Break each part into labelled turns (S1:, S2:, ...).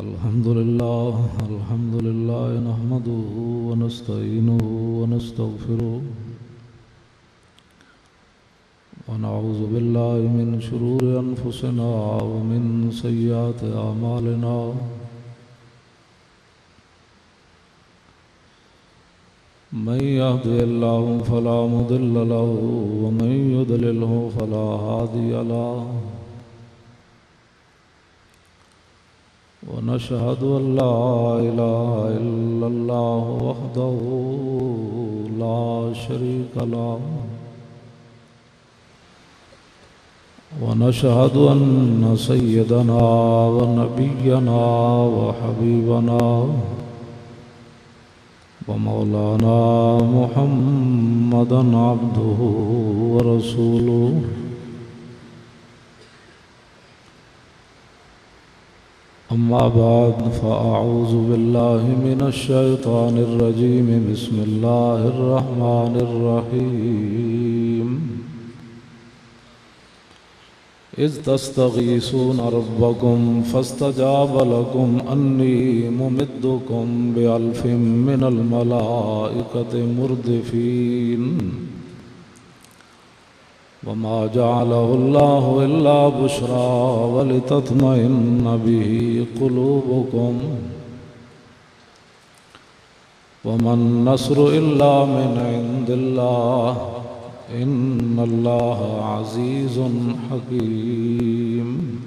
S1: الحمد لله نحمده ونستعينه ونستغفره ونعوذ بالله من شرور أنفسنا ومن سيئات أعمالنا من يهده الله فلا مضل له ومن يضلله فلا هادي له ونشهد أن لا إله إلا الله وحده لا شريك له ونشهد أن سيدنا ونبينا وحبيبنا ومولانا محمدا عبده ورسوله أما بعد فأعوذ بالله من الشيطان الرجيم بسم الله الرحمن الرحيم إذ تستغيثون ربكم فاستجاب لكم أني ممدكم بألف من الملائكة مردفين وما جعله الله إلا بشرى ولتطمئن به قلوبكم وما النصر إلا من عند الله إن الله عزيز حكيم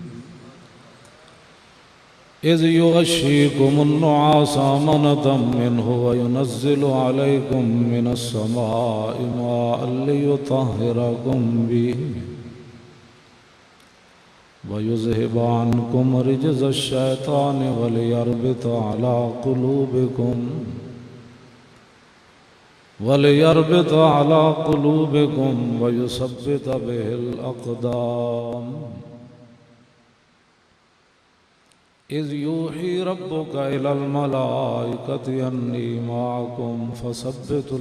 S1: إذ يغشيكم النعاس أمنة منه وينزل عليكم من السماء ماء ليطهركم به ويذهب عنكم رجز الشيطان وليربط على قلوبكم ويثبت به الأقدام إذ يوحي ربك إلى الملائكة أني معكم فثبتوا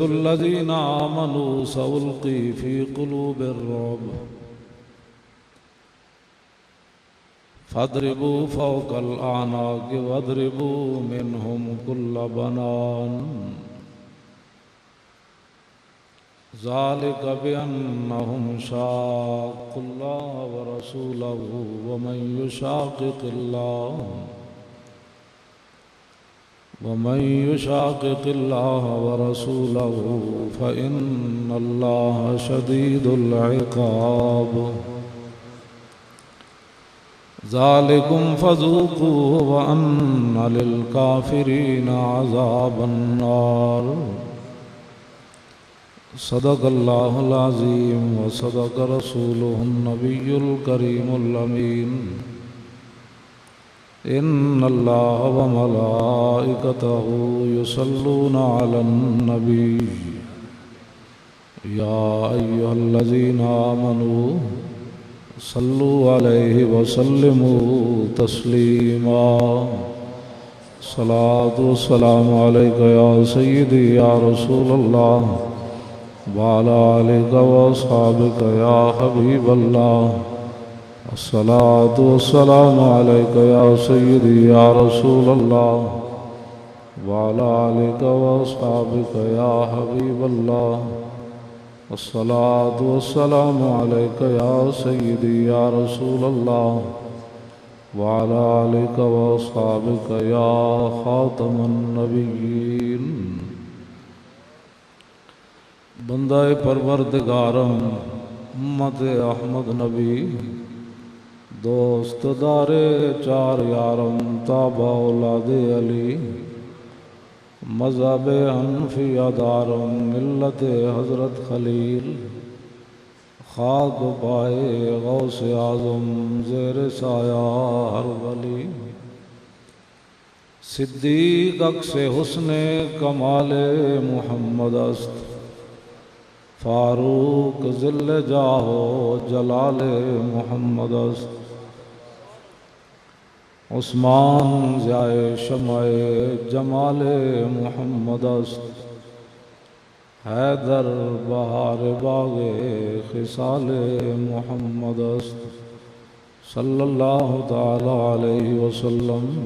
S1: الذين آمنوا سألقي في قلوب الرعب فاضربوا فوق الأعناق واضربوا منهم كل بنان ذلك بأنهم شاقوا الله ورسوله ومن يشاقق الله ورسوله فإن الله شديد العقاب ذلكم فذوقوه وأن للكافرين عذاب النار صدق الله العظيم وصدق رسوله النبي الكريم الأمين إن الله وملائكته يصلون على النبي يا أيها الذين آمنوا صلوا عليه وسلموا تسليما صلاة والسلام عليك يا سيدي يا رسول الله وعلى آلك وأصحابك يا حبيب الله الصلاة والسلام عليك يا سيدي يا رسول الله وعلى آلك وأصحابك يا حبيب الله الصلاة والسلام عليك يا سيدي يا رسول الله وعلى آلك وأصحابك يا خاتم النبيين بندہ پروردگارم امت احمد نبی دوست دار چار یارم تابع اولاد علی مذہب حنفیہ دارم ملت حضرت خلیل خاک پائے غوث اعظم زیر سایہ ہر ولی صدیق عکس حسن کمال محمد است فاروق ذل جاہو جلال محمد است عثمان ضیاء شمع جمال محمد است حیدر بہار باغ خصال محمد است صلی اللہ تعالی علیہ وسلم۔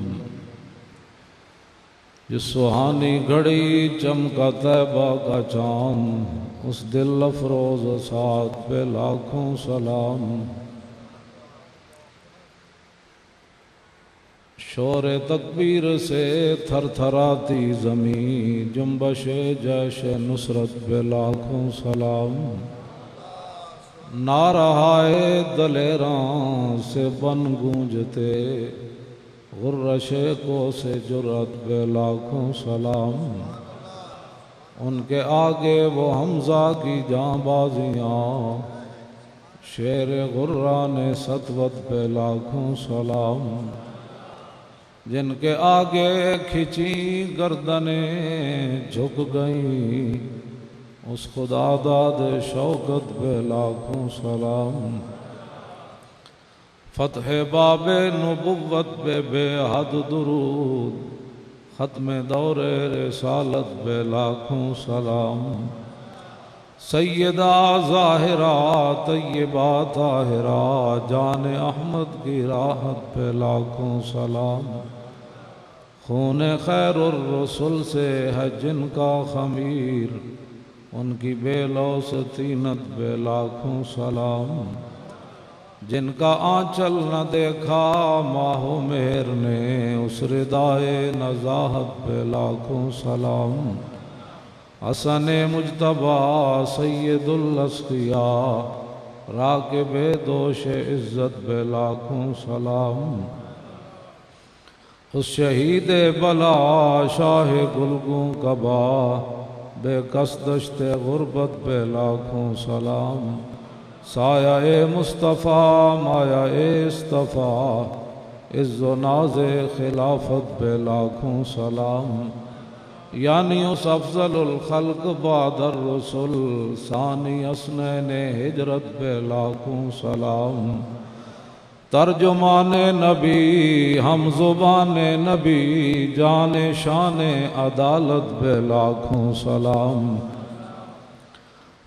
S1: جس سہانی گھڑی چمکا طیبہ کا چاند، اس دل افروز سعد پہ لاکھوں سلام۔ شور تکبیر سے تھر تھراتی زمین، جنبش جیش نصرت پہ لاکھوں سلام۔ نعرہائے دلیراں سے بن گونجتے، غرش کو سے جرأت پہ لاکھوں سلام۔ ان کے آگے وہ حمزہ کی جاں بازیاں، شیر غران سطوت پہ لاکھوں سلام۔ جن کے آگے کھچی گردنیں جھک گئیں، اس خدا داد شوکت پہ لاکھوں سلام۔ فتح باب نبوت پہ بے حد درود، ختم دور رسالت پہ لاکھوں سلام۔ سیدہ ظاہرہ طیبہ طاہرہ، جان احمد کی راحت پہ لاکھوں سلام۔ خون خیر الرسل سے ہے جن کا خمیر، ان کی بے لوث طینت پہ لاکھوں سلام۔ جن کا آنچل نہ دیکھا ماہ و مہر نے، اس ردائے نزاہت پہ لاکھوں سلام۔ حسن مجتبیٰ سید الاسقیاء، راکب دوش عزت پہ لاکھوں سلام۔ اس شہید بلا شاہ گلگوں کبا، بے کس دشت غربت پہ لاکھوں سلام۔ سایہ مصطفیٰ مایہ اصطفیٰ، عز و ناز خلافت پہ لاکھوں سلام۔ یعنی اس افضل الخلق بعد الرسل، ثانی اثنین ہجرت پہ لاکھوں سلام۔ ترجمان نبی ہم زبان نبی، جان شان عدالت پہ لاکھوں سلام۔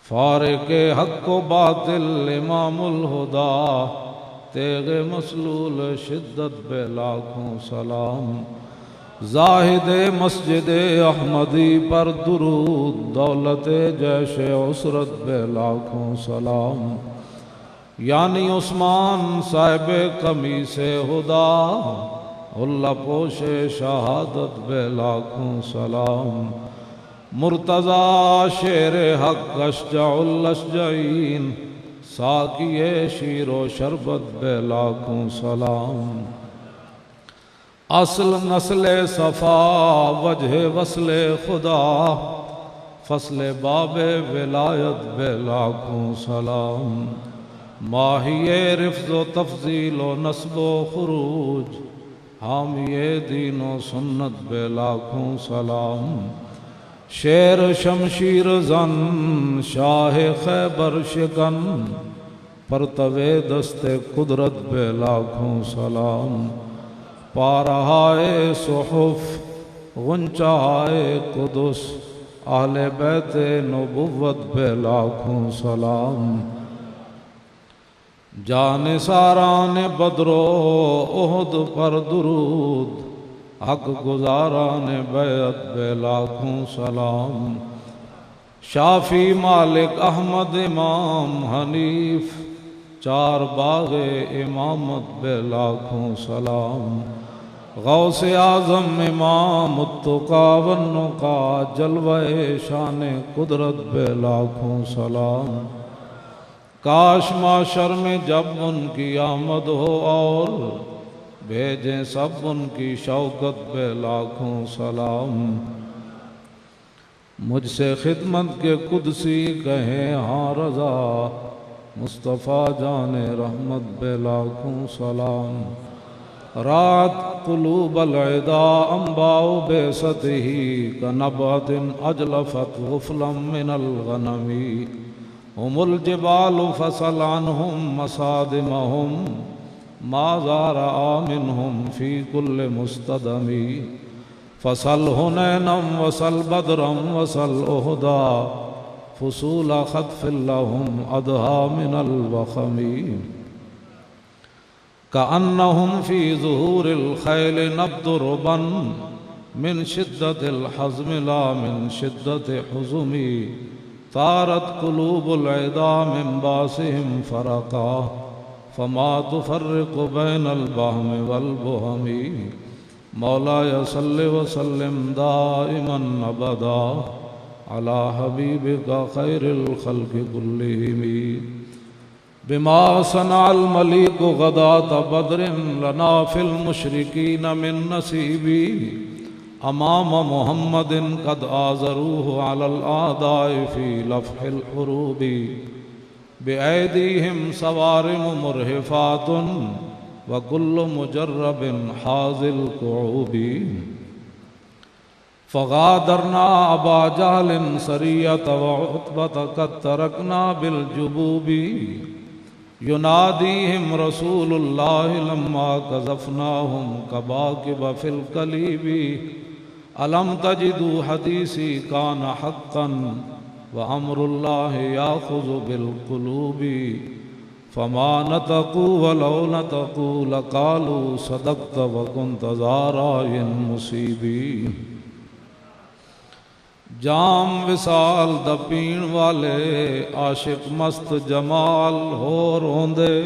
S1: فارق حق و باطل امام الہدا، تیغ مسلول شدت پہ لاکھوں سلام۔ زاہد مسجد احمدی پر درود، دولت جیش عسرت پہ لاکھوں سلام۔ یعنی عثمان صاحب قمیص ہدا، اللہ پوش شہادت پہ لاکھوں سلام۔ مرتضیٰ شیر حق اشجع الاشجعین، ساقی شیر و شربت پہ لاکھوں سلام۔ اصل نسل صفا وجہ وصل خدا، فصل باب ولایت پہ لاکھوں سلام۔ ماہی رفض و تفضیل و نسب و خروج، حامی دین و سنت پہ لاکھوں سلام۔ شیر شمشیر زن شاہ خیبر شکن، پرتو دست قدرت پہ لاکھوں سلام۔ پارہائے صحف غنچہائے قدس، اہل بیت نبوت پہ لاکھوں سلام۔ جان ساران بدر و احد پر درود، حق گزاران بیعت پہ لاکھوں سلام۔ شافی مالک احمد امام حنیف، چار باغ امامت پہ لاکھوں سلام۔ غوث اعظم امام التقا والنقا، جلوہ شان قدرت پہ لاکھوں سلام۔ کاش معاشر میں جب ان کی آمد ہو اور، بھیجیں سب ان کی شوکت پہ لاکھوں سلام۔ مجھ سے خدمت کے قدسی کہیں ہاں رضا، مصطفیٰ جان رحمت پہ لاکھوں سلام۔ رات قلوب العدا انباء بعثتہ، کنبعۃ اجلفت غفلا من الغنم۔ ہم الجبال فسل عنہم مصادمہم، ماذا رأى منہم فی کل مستدم۔ فسل حنینا وسل بدرا وسل احدا، فصول خطف لهم أضحى من الوخم كأنهم في ظهور الخيل نبض ربا من شدة الحزم لا من شدة حزم طارت قلوب العدا من باسهم فرقا فما تفرق بين البهم والبهم مولاي صل وسلم دائما أبدا على حبيبك خير الخلق كلهم بما صنع المليك غداة بدر لنا في المشركين من نصيبي امام محمد قد آزروه على الأعداء في لفح الحروب بأيديهم صوارم مرهفات وكل مجرب حاز الكعوب فغادرنا أبا جهل سرية وعتبة قد تركنا بالجبوب يناديهم رسول الله لما قذفناهم كباكب في الكليب ألم تجدوا حديثي كان حقا وأمر الله يأخذ بالقلوب فما نطقوا ولو نطقوا لقالوا صدقت وكنت ذا رأي مصيب جام وصال دا پین والے عاشق مست جمال ہو روندے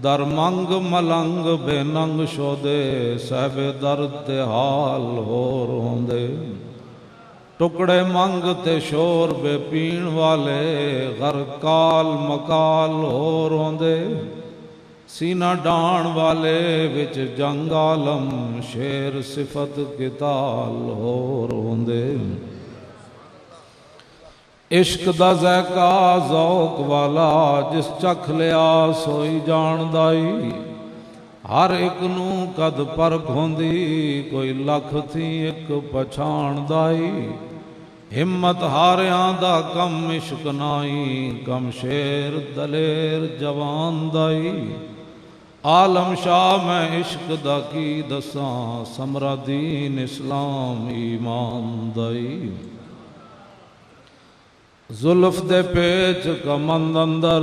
S1: در منگ ملنگ بے ننگ شودے صاحب درد تے حال ہو روندے ٹکڑے منگ تے شور بے پین والے غرقال مکال ہو روندے سینہ ڈان والے وچ جنگ عالم شیر صفت قتال ہو روندے عشق دا ذائقہ ذوق والا جس چکھ لیا سوئی جان دائی ہر ایک نو قد پرکھ ہوندی کوئی لکھ تھی ایک پچھان دائی ہمت ہاریاں دا کم عشق نائی کم شیر دلیر جوان دائی عالم شاہ میں عشق دا کی دساں سمرا دین اسلام ایمان دائی زلف دے پیچ کمند اندر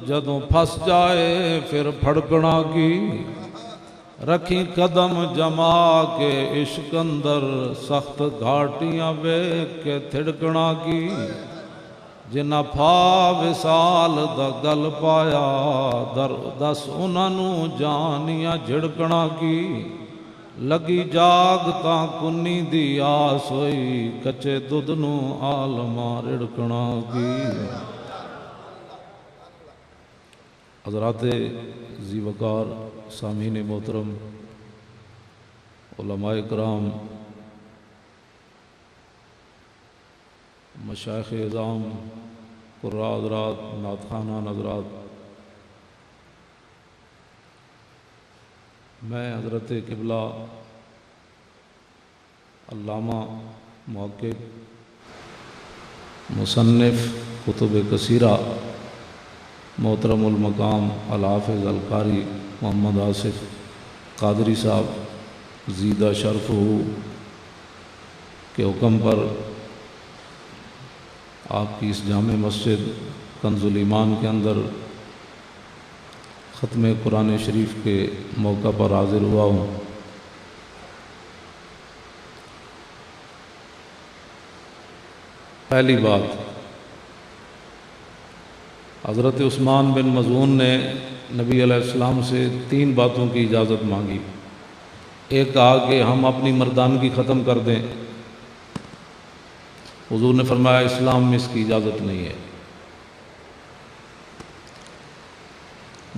S1: جدوں پھس جائے پھر پھڑکنا کی رکھی قدم جما کے عشق اندر سخت گھاٹیاں بیک کے تھڑکنا کی جنہ پھا وصال دا گل پایا در دس انہوں جانیاں جھڑکنا کی لگی جاگ تاں کنی دی آس ہوئی کچے دودھنوں عالماں رڑکنا کی حضرات ذی وقار سامعین محترم علماء کرام مشائخ اعظام قراء حضرات نعت خوانان حضرات میں حضرت قبلہ علامہ محقق مصنف کتب کثیرہ محترم المقام الحافظ القاری محمد آصف قادری صاحب زیدہ شرف ہو کے حکم پر آپ کی اس جامع مسجد کنز الایمان کے اندر ختم قرآن شریف کے موقع پر حاضر ہوا ہوں۔ پہلی بات، حضرت عثمان بن مظعون نے نبی علیہ السلام سے 3 باتوں کی اجازت مانگی۔ ایک کہا کہ ہم اپنی مردانگی ختم کر دیں، حضور نے فرمایا اسلام میں اس کی اجازت نہیں ہے۔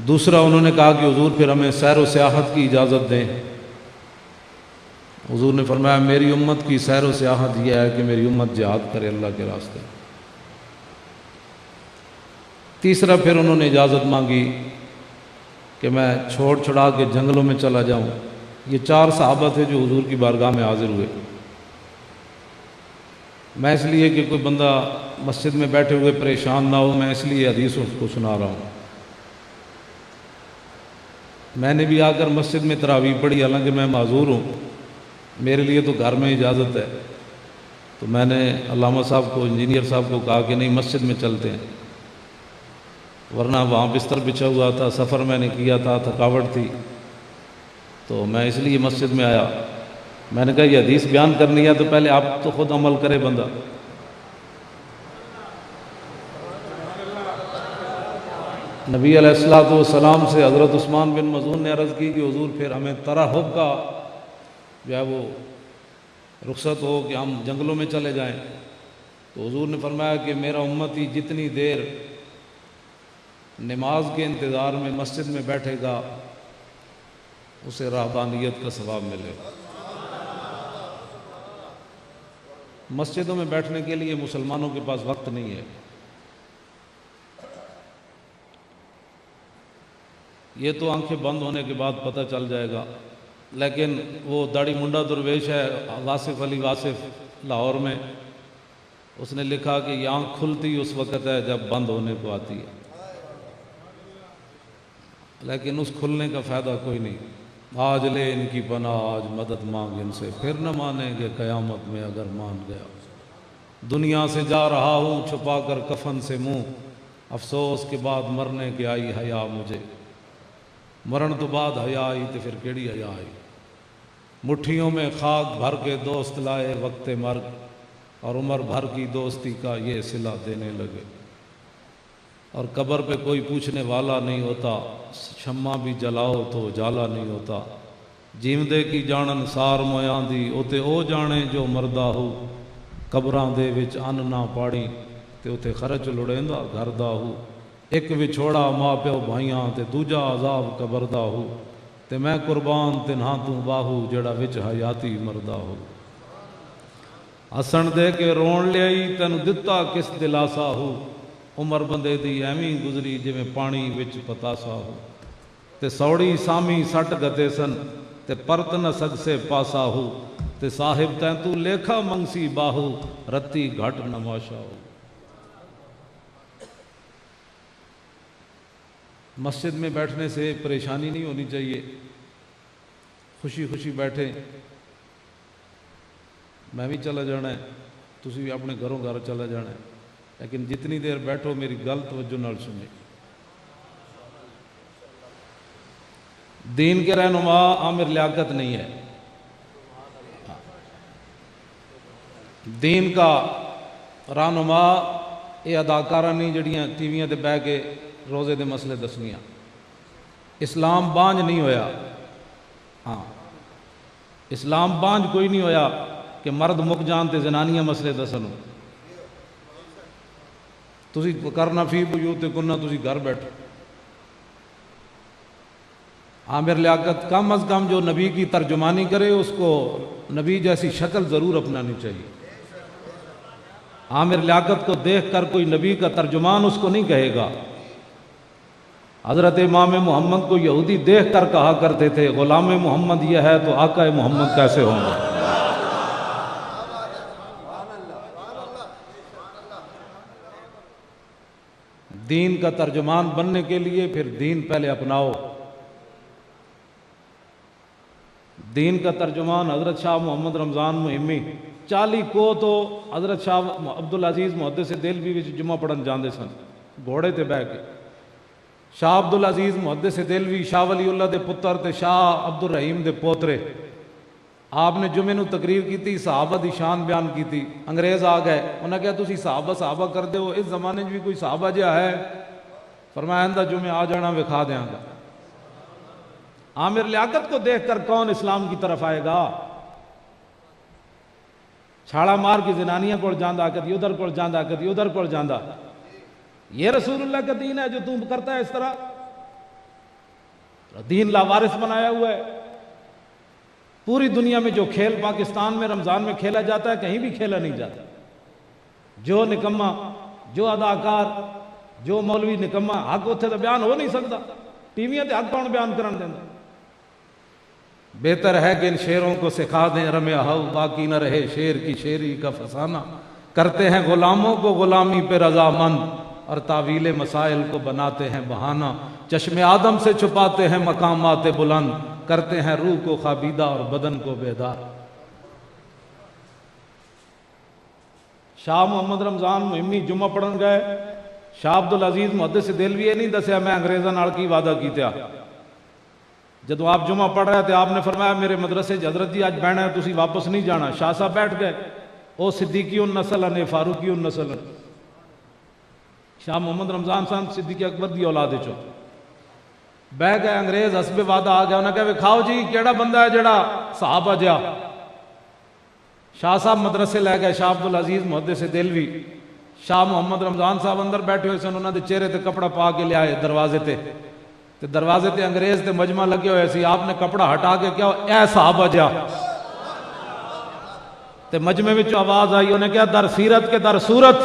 S1: دوسرا انہوں نے کہا کہ حضور پھر ہمیں سیر و سیاحت کی اجازت دیں، حضور نے فرمایا میری امت کی سیر و سیاحت یہ ہے کہ میری امت جہاد کرے اللہ کے راستے۔ تیسرا پھر انہوں نے اجازت مانگی کہ میں چھوڑ چھڑا کے جنگلوں میں چلا جاؤں۔ یہ 4 صحابہ تھے جو حضور کی بارگاہ میں حاضر ہوئے۔ میں اس لیے کہ کوئی بندہ مسجد میں بیٹھے ہوئے پریشان نہ ہو، میں اس لیے حدیث اس کو سنا رہا ہوں۔ میں نے بھی آ کر مسجد میں تراویح پڑھی، حالانکہ میں معذور ہوں، میرے لیے تو گھر میں اجازت ہے، تو میں نے علامہ صاحب کو، انجینئر صاحب کو کہا کہ نہیں مسجد میں چلتے ہیں، ورنہ وہاں بستر بچھا ہوا تھا، سفر میں نے کیا تھا، تھکاوٹ تھی، تو میں اس لیے مسجد میں آیا۔ میں نے کہا یہ حدیث بیان کرنی ہے تو پہلے آپ تو خود عمل کرے بندہ۔ نبی علیہ السلام سے حضرت عثمان بن مظعون نے عرض کی کہ حضور پھر ہمیں ترحب کا جو ہے وہ رخصت ہو کہ ہم جنگلوں میں چلے جائیں، تو حضور نے فرمایا کہ میرا امتی جتنی دیر نماز کے انتظار میں مسجد میں بیٹھے گا اسے رہبانیت کا ثواب ملے گا۔ مسجدوں میں بیٹھنے کے لیے مسلمانوں کے پاس وقت نہیں ہے۔ یہ تو آنکھیں بند ہونے کے بعد پتہ چل جائے گا، لیکن وہ داڑھی منڈا درویش ہے واصف علی واصف لاہور میں، اس نے لکھا کہ یہ آنکھ کھلتی اس وقت ہے جب بند ہونے کو آتی ہے، لیکن اس کھلنے کا فائدہ کوئی نہیں۔ آج لے ان کی پناہ، آج مدد مانگ ان سے، پھر نہ مانیں گے قیامت میں اگر مان گیا۔ دنیا سے جا رہا ہوں چھپا کر کفن سے منہ، افسوس کے بعد مرنے کے آئی حیا مجھے، مرن تو بعد حیا آئی تو پھر کیڑی حیا آئی۔ مٹھیوں میں خاک بھر کے دوست لائے وقت مرگ، اور عمر بھر کی دوستی کا یہ صلہ دینے لگے۔ اور قبر پہ کوئی پوچھنے والا نہیں ہوتا، شمع بھی جلاؤ تو اجالا نہیں ہوتا۔ جیوندے کی جانن سار مویاں دی، اوتے او جانے جو مردہ ہو۔ قبراں دے وچ ان نہ پاڑی، تے اوتے خرچ لڑیندا گھر دا ہو۔ ایک وچھوڑا ماں پیو بھائیاں، تے دوجا عذاب قبر دا ہو۔ تے میں قربان تنہاں تو باہو، جڑا وچ حیاتی مردہ ہو۔ ہسن دے کے رون لیائی، تینوں دتا کس دلاسا ہو۔ عمر بندے دی ایویں گزری جویں پانی وچ پتاسا ہو۔ تے سوڑی سامی سٹ گتے سن، تے پرت نہ سگ سے پاسا ہو۔ تے صاحب تین تو لیکھا منگسی باہو، رتی گھٹ نماشا ہو۔ مسجد میں بیٹھنے سے پریشانی نہیں ہونی چاہیے، خوشی خوشی بیٹھیں۔ میں بھی چلا جانا ہے، تسی بھی اپنے گھروں گھر چلا جانا ہے، لیکن جتنی دیر بیٹھو میری گل توجہ نال سنیں۔ دین کے رہنما عامر لیاقت نہیں ہے، دین کا رہنما یہ اداکارہ نہیں جڑیاں ٹی ویاں تے بہ کے روزے دے مسئلے دسنیاں۔ اسلام بانج نہیں ہویا، ہاں اسلام بانج کوئی نہیں ہویا کہ مرد مک جان تے زنانیاں مسئلے دسن۔ تسی کرنا فی بیوتکن، تسی گھر بیٹھو۔ عامر لیاقت کم از کم جو نبی کی ترجمانی کرے اس کو نبی جیسی شکل ضرور اپنانی چاہیے۔ عامر لیاقت کو دیکھ کر کوئی نبی کا ترجمان اس کو نہیں کہے گا۔ حضرت امام محمد کو یہودی دیکھ کر کہا کرتے تھے غلام محمد یہ ہے تو آقا محمد کیسے ہوں گے۔ دین کا ترجمان بننے کے لیے پھر دین پہلے اپناؤ۔ دین کا ترجمان حضرت شاہ محمد رمضان مہمی 40 کو تو حضرت شاہ عبدالعزیز محدث دہلوی وچ جمعہ پڑھن جاندے سن گھوڑے تے بہ کے۔ شاہ عبدالعزیز محدث دہلوی شاہ ولی اللہ دے پتر تے شاہ عبد الرحیم دے پوترے، آپ نے جمعے نو تقریر کیتی، صحابہ دی شان بیان کیتی۔ انگریز آ گئے، انہاں کہا تسی صحابہ کر دے ہو، اس زمانے بھی کوئی صحابہ جہا ہے؟ فرمایا اندہ جمعے آ جانا وکھا دیاں گا۔ عامر لیاقت کو دیکھ کر کون اسلام کی طرف آئے گا؟ چھاڑا مار کی زنانیاں کول جاندہ، کدی ادھر کول جاندہ، کدی ادھر کول جاندہ۔ یہ رسول اللہ کا دین ہے جو تم کرتا ہے اس طرح؟ دین لاوارث بنایا ہوا ہے۔ پوری دنیا میں جو کھیل پاکستان میں رمضان میں کھیلا جاتا ہے کہیں بھی کھیلا نہیں جاتا۔ جو نکمہ، جو اداکار، جو مولوی نکمہ، حق اتھے تو بیان ہو نہیں سکتا، ٹی ویاں تے حق کون بیان کرن دینا۔ بہتر ہے کہ ان شیروں کو سکھا دیں رمیا ہو، باقی نہ رہے شیر کی شیری کا فسانہ۔ کرتے ہیں غلاموں کو غلامی پہ رضامند، اور تعویل مسائل کو بناتے ہیں بہانہ۔ چشم آدم سے چھپاتے ہیں مقامات بلند، کرتے ہیں روح کو خوابیدہ اور بدن کو بیدار۔ شاہ محمد رمضان مہمی جمعہ پڑھن گئے، شاہ عبد العزیز محدث دہلوی یہ نہیں دسیا میں انگریزاں نال کی وعدہ کیتا۔ جدو آپ جمعہ پڑھ رہے تھے آپ نے فرمایا میرے مدرسے حضرت جی آج بہنا ہے تسی واپس نہیں جانا۔ شاہ صاحب بیٹھ گئے، او صدیقی النسل نے فاروقی النسل۔ شاہ محمد رمضان صاحب صدیق اکبر دی اولاد چو بہ گئے، انگریز حسب وعدہ آ گیا، انہوں نے کہا کھاؤ جی کیڑا بندہ ہے جڑا صحابہ جا۔ شاہ صاحب مدرسے لے گئے، شاہ عبد العزیز محدث دہلوی، شاہ محمد رمضان صاحب اندر بیٹھے ہوئے سن، انہوں نے چہرے تے کپڑا پا کے لیا دروازے تے دروازے تے انگریز تے مجمع لگے ہوئے سی، آپ نے کپڑا ہٹا کے کیا اے صحابہ جا، تے مجمع میں آواز آئی، انہیں کہا در سیرت کے در صورت،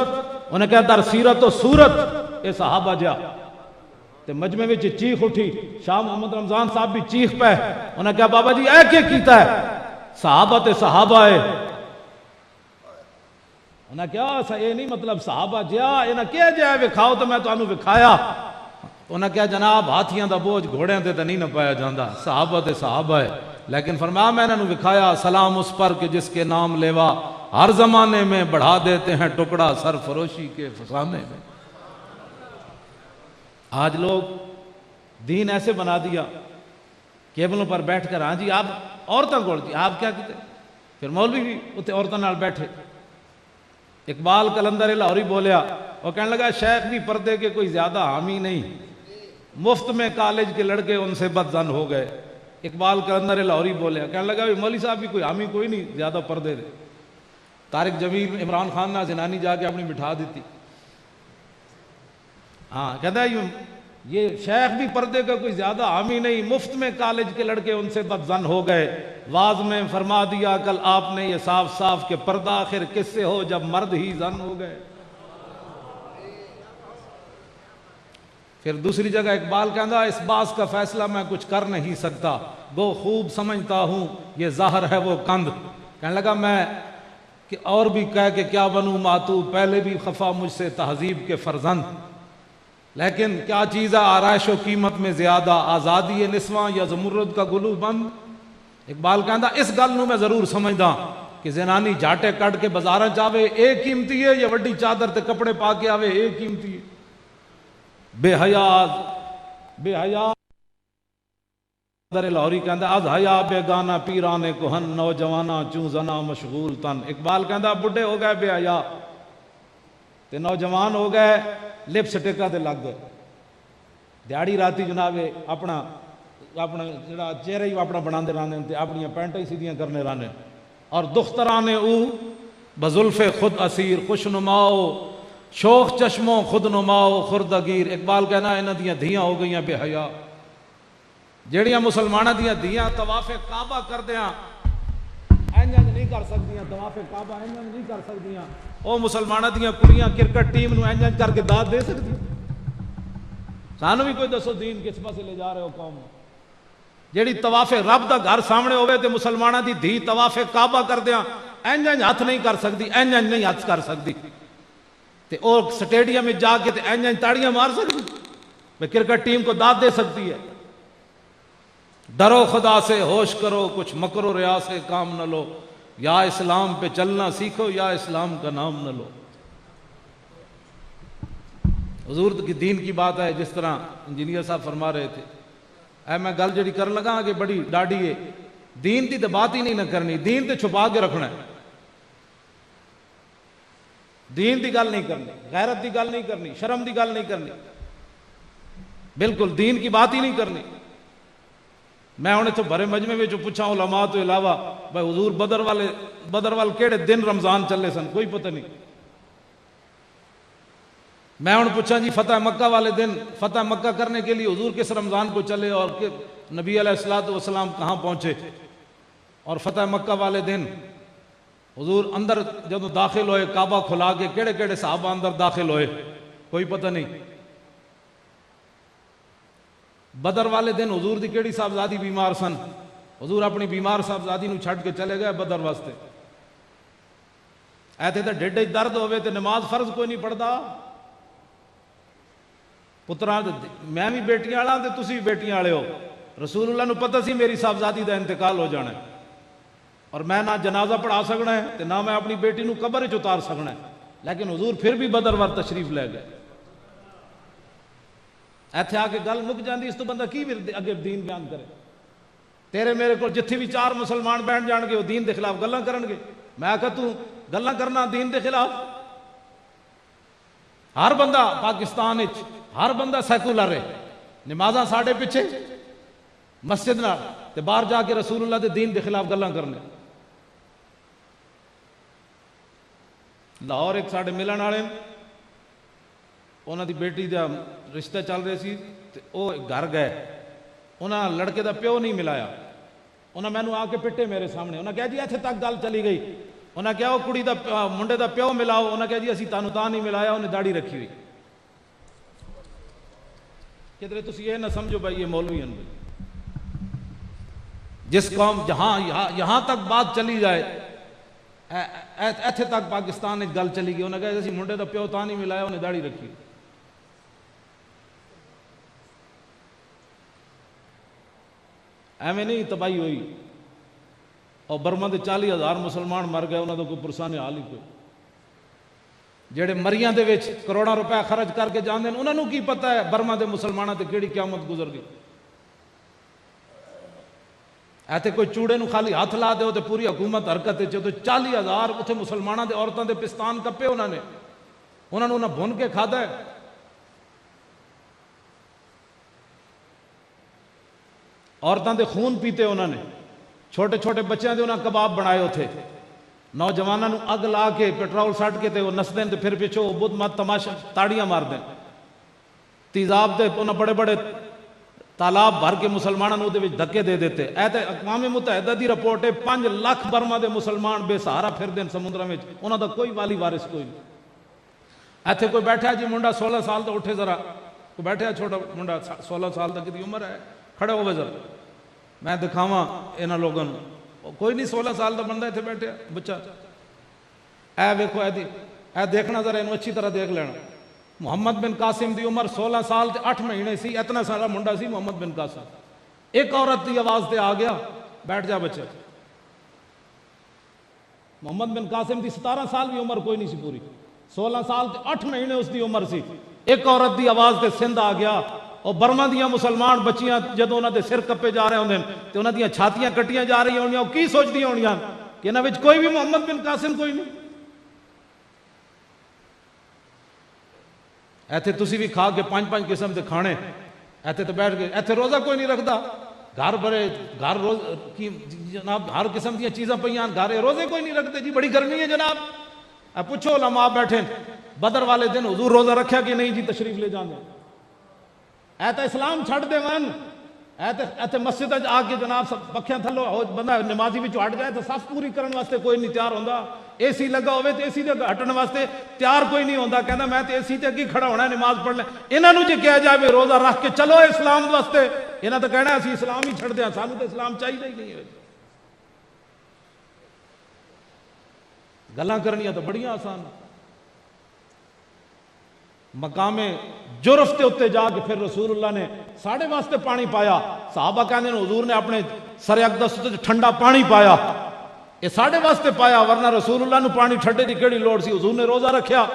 S1: انہیں کہا در سیرت و صورت اے صحابہ جا، تے مجمع میں چیخ اٹھی، شاہ محمد رمضان صاحب بھی چیخ پہ، انہیں کہا بابا جی اے کیا کیتا ہے، صحابہ تے صحابہ ہے، انہیں کہا یہ نہیں مطلب صحابہ جا، انہیں کیا جائے وکھاؤ تو میں تو انہوں وکھایا، انہیں کہا جناب ہاتھیاں دا بوجھ گھوڑیاں تے نہیں نہ پایا جاندہ، صحابہ تے صحابہ ہے، لیکن فرمایا میں نے وکھایا سلام اس پر کہ جس کے نام لیوا ہر زمانے میں بڑھا دیتے ہیں ٹکڑا سرفروشی کے فسانے میں۔ آج لوگ دین ایسے بنا دیا، کیبلوں پر بیٹھ کر ہاں جی آپ عورتیں گوڑ جی آپ کیا کہتے، پھر مولوی بھی اتنے عورتوں نال بیٹھے۔ اقبال قلندر لاہوری بولیا، وہ کہنے لگا شیخ بھی پردے کے کوئی زیادہ حامی نہیں، مفت میں کالج کے لڑکے ان سے بدظن ہو گئے۔ اقبال قلندر لاہوری بولیا، کہنے لگا مولوی صاحب بھی کوئی حامی کوئی نہیں، زیادہ پردے دے۔ طارق جمیل عمران خان نے زنانی جا کے اپنی بٹھا دیتی، ہاں کہتا ہے یہ شیخ بھی پردے کا کوئی زیادہ حامی نہیں، مفت میں کالج کے لڑکے ان سے بدظن ہو گئے، واز میں فرما دیا کل آپ نے یہ صاف صاف کہ پردہ آخر کس سے ہو جب مرد ہی زن ہو گئے۔ پھر دوسری جگہ اقبال کہتا اس باز کا فیصلہ میں کچھ کر نہیں سکتا، گو خوب سمجھتا ہوں یہ ظاہر ہے وہ کند، کہنے لگا میں کہ اور بھی کہہ کہ کیا بنوں ماتو، پہلے بھی خفا مجھ سے تہذیب کے فرزند، لیکن کیا چیز ہے آرائش و قیمت میں زیادہ، آزادی نسواں یا زمرد کا گلو بند۔ اقبال کہتا اس گل نو میں ضرور سمجھدا کہ زنانی جھاٹے کٹ کے بازاراں چاہے ایک قیمتی ہے، یا وڈی چادر تے کپڑے پا کے آوے ایک قیمتی ہے۔ بے حیا در لاہوری کہندا از حیا بے گانا پیرانے کوہن، نوجوانا چوں زنا مشغول تن۔ اقبال کہندا بڈھے ہو گئے بے حیا تے نوجوان ہو گئے لپ سٹکا تے لگ گئے، دیہڑی راتی جناب اپنا جڑا چہرہ ہی اپنا بناندے رہنے تے اپنی پینٹیں ہی سیدھیاں کرنے رہنے، اور دخترانے او بزلف خود اسیر، خوش نماؤ شوخ چشموں خود نماؤ خردگیر۔ اقبال کہنا انہاں دیاں دھیاں ہو گئیاں بے حیا، جیڑیاں مسلماناں دیاں دھیاں طواف کعبہ کردیاں انج نہیں کر سکدیاں، طواف کعبہ انج نہیں کر سکدیاں، او مسلماناں دیاں کڑیاں کرکٹ ٹیم نو انج کر کے داد دے سکدی؟ سانو بھی کوئی دسو دین کس پاسے لے جا رہے ہو قوم، جیڑی طواف رب دا گھر سامنے ہوئے تے مسلماناں دی دھی طواف کعبہ کردیاں انج ہاتھ نہیں کر سکدی، انج نہیں ہاتھ کر سکدی، تے اور سٹیڈیم میں جا کے تے انج تاڑیاں مار سکتی، میں کرکٹ ٹیم کو داد دے سکتی ہے۔ ڈرو خدا سے ہوش کرو کچھ مکر و ریا سے کام نہ لو، یا اسلام پہ چلنا سیکھو یا اسلام کا نام نہ لو۔ حضور کی دین کی بات ہے، جس طرح انجینئر صاحب فرما رہے تھے، اے میں گل جڑی کر لگا کہ بڑی ڈاڈی ہے، دین دی تو بات ہی نہیں نہ کرنی، دین تے چھپا کے رکھنا ہے، دین دی گل نہیں کرنی، غیرت دی گل نہیں کرنی، شرم دی گل نہیں کرنی، بالکل دین کی بات ہی نہیں کرنی۔ میں انہیں تو بھرے مجمع میں جو پوچھا علماء تو علاوہ بھائی حضور بدر وال کیڑے دن رمضان چلے سن، کوئی پتہ نہیں۔ میں انہیں پوچھا جی فتح مکہ والے دن، فتح مکہ کرنے کے لیے حضور کس رمضان کو چلے اور نبی علیہ السلام کہاں پہنچے، اور فتح مکہ والے دن حضور اندر جب داخل ہوئے کعبہ کھلا کے کیڑے کیڑے صحابہ اندر داخل ہوئے، کوئی پتہ نہیں۔ بدر والے دن حضور دی کیڑی صاحبزادی بیمار سن، حضور اپنی بیمار صاحبزادی نو چھڈ کے چلے گئے بدر واسطے۔ ایتھے تے ڈھڈ درد ہوئے تے نماز فرض کوئی نہیں پڑھدا، پتراں میں بھی بیٹیاں والا تے تسی بھی بیٹیاں والے ہو، رسول اللہ نو پتہ سی میری صاحبزادی دا انتقال ہو جانا ہے، اور میں نہ جنازہ پڑھا سکنا ہے تے نہ میں اپنی بیٹی نو قبر وچ اتار سکنا ہے، لیکن حضور پھر بھی بدر ور تشریف لے گئے. ایتھے آ کے گل مک جاندی, اس تو بندہ کی اگے دین بیان کرے. تیرے میرے کو جتھے بھی 4 مسلمان بیٹھ جان گے وہ دین دے خلاف گلاں کرن گے. میں آکھا تو گلاں کرنا دین دے خلاف؟ ہر بندہ پاکستان وچ ہر بندہ سیکولر ہے, نمازاں ساڈے پیچھے مسجد نال, تے باہر جا کے رسول اللہ دے دین دے خلاف گلاں کرنے. لاہور ایک ساڈے ملن والے انہاں دی بیٹی دا رشتہ چل رہے سی, تے او گھر گئے, انہاں لڑکے دا پیو نہیں ملایا. انہاں مینوں آ کے پٹے میرے سامنے, انہاں کہا جی ایتھے تک گل چلی گئی. انہاں کہا وہ کڑی دا منڈے دا پیو ملاؤ. انہاں کہا جی اسی تانوں تاں نہیں ملایا, انہیں داڑھی رکھی ہوئی. کدھر تسی یہ نہ سمجھو بھائی یہ مولوی ہیں. جس قوم جہاں یہاں تک بات چلی جائے, ایتھے تک پاکستان میں گل چلی گئی. انہیں کہا اسی منڈے دا پیو تاں نہیں ملایا, انہیں داڑھی رکھی ہوئی. ایویں نہیں تباہی ہوئی. اور برما دے 40,000 مسلمان مر گئے, انہوں نے کوئی پرسانے حال ہی کوئی. جڑے مریاں دے وچ کروڑاں روپے خرچ کر کے جاندے ہیں, انہوں نے کی پتہ ہے برما دے مسلمانوں تے کیڑی قیامت گزر گئی. ایتھے کوئی چوڑے نو خالی ہاتھ لا دے تے پوری حکومت حرکت وچ. 40,000 اتھے مسلمانوں دے عورتاں دے پستان کپے انہوں نے بھن کے کھادا ہے. عورتاں دے خون پیتے انہوں نے, چھوٹے چھوٹے بچیاں دے انہوں نے کباب بنائے ہوتے. نوجوانوں نو اگ لا کے پیٹرول سٹ کے تے وہ نس دیں, تے پھر پیچھو بدھ مت تماشا تاڑیاں مار دیں. تیزاب دے انہوں بڑے بڑے تالاب بھر کے مسلمانوں نو دے وچ دھکے دے دیتے. اے تے اقوام متحدہ دی رپورٹ ہے 5 لاکھ برما دے مسلمان بے سہارا پھر دیں سمندر میں, انہوں دا کوئی والی وارث کوئی نہیں. ایتھے کوئی بیٹھا جی منڈا 16 سال دا, اٹھے ذرا, کوئی بیٹھا چھوٹا منڈا 16 سال تک دی عمر ہے, کھڑے ہوئے ذرا, میں دکھاواں انہاں لوگوں. کوئی نہیں 16 سال دا بندہ ایتھے بیٹھے بچہ. اے ویکھو اے دیکھنا ذرا, انہوں اچھی طرح دیکھ لینا. محمد بن قاسم دی عمر 16 سال تے 8 مہینے سی, اتنا سارا منڈا سی محمد بن قاسم. ایک عورت دی آواز تے آ گیا, بیٹھ جا بچہ. محمد بن قاسم دی 17 سال بھی عمر کوئی نہیں سی پوری, 16 سال تے 8 مہینے اس دی عمر سی. ایک عورت دی آواز تے سندھ آ گیا. اور برما دیاں مسلمان بچیاں جدوں انہاں دے سر کپے جا رہے ہوندے تے انہاں دیاں چھاتیاں کٹیاں جا رہی ہونیاں, کی سوچدیاں ہونیاں کہ انہاں وچ کوئی بھی محمد بن قاسم کوئی نہیں. ایتھے تسی بھی کھا کے 5 قسم دے کھانے, ایتھے تے بیٹھ کے ایتھے روزہ کوئی نہیں رکھدا. گھر بڑے گھر روز کی جناب ہر قسم دیاں چیزاں پیاں, گھر روزے کوئی نہیں رکھتے. جی بڑی گرمی ہے جناب, اے پوچھو علماء بیٹھے بدر والے دن حضور روزہ رکھیا کہ نہیں؟ جی تشریف لے جاندے. اے تے اسلام چھڑ دے ون, اے تے مسجد آ کے جناب سب پکھیاں تھلو بندہ نمازی وچ ہٹ جائے تو صف پوری کرن واسطے کوئی نہیں تیار ہوندا. اے سی لگا ہوئے تے اے سی دے ہٹن واسطے تیار کوئی نہیں ہوندا. کہندا میں تے اے سی تے اگے کھڑا ہونا ہے نماز پڑھ لیں. انہاں نوں جے کہا جائے روزہ رکھ کے چلو اسلام واسطے, انہاں تے کہنا اسی اسلام ہی چھڑ دیاں, سانوں تے اسلام چاہیے ہی نہیں ہے. گلاں کرنیاں تو بڑیاں آسان. مقام جرف تے اتے جا کے پھر رسول اللہ نے ساڑھے واسطے پانی پایا. صحابہ کہنے حضور نے اپنے سر اقدس تے ٹھنڈا پانی پایا, یہ ساڑھے واسطے پایا, ورنہ رسول اللہ نے پانی ٹھنڈے دی کیڑی لوڑ سی. حضور نے روزہ رکھیا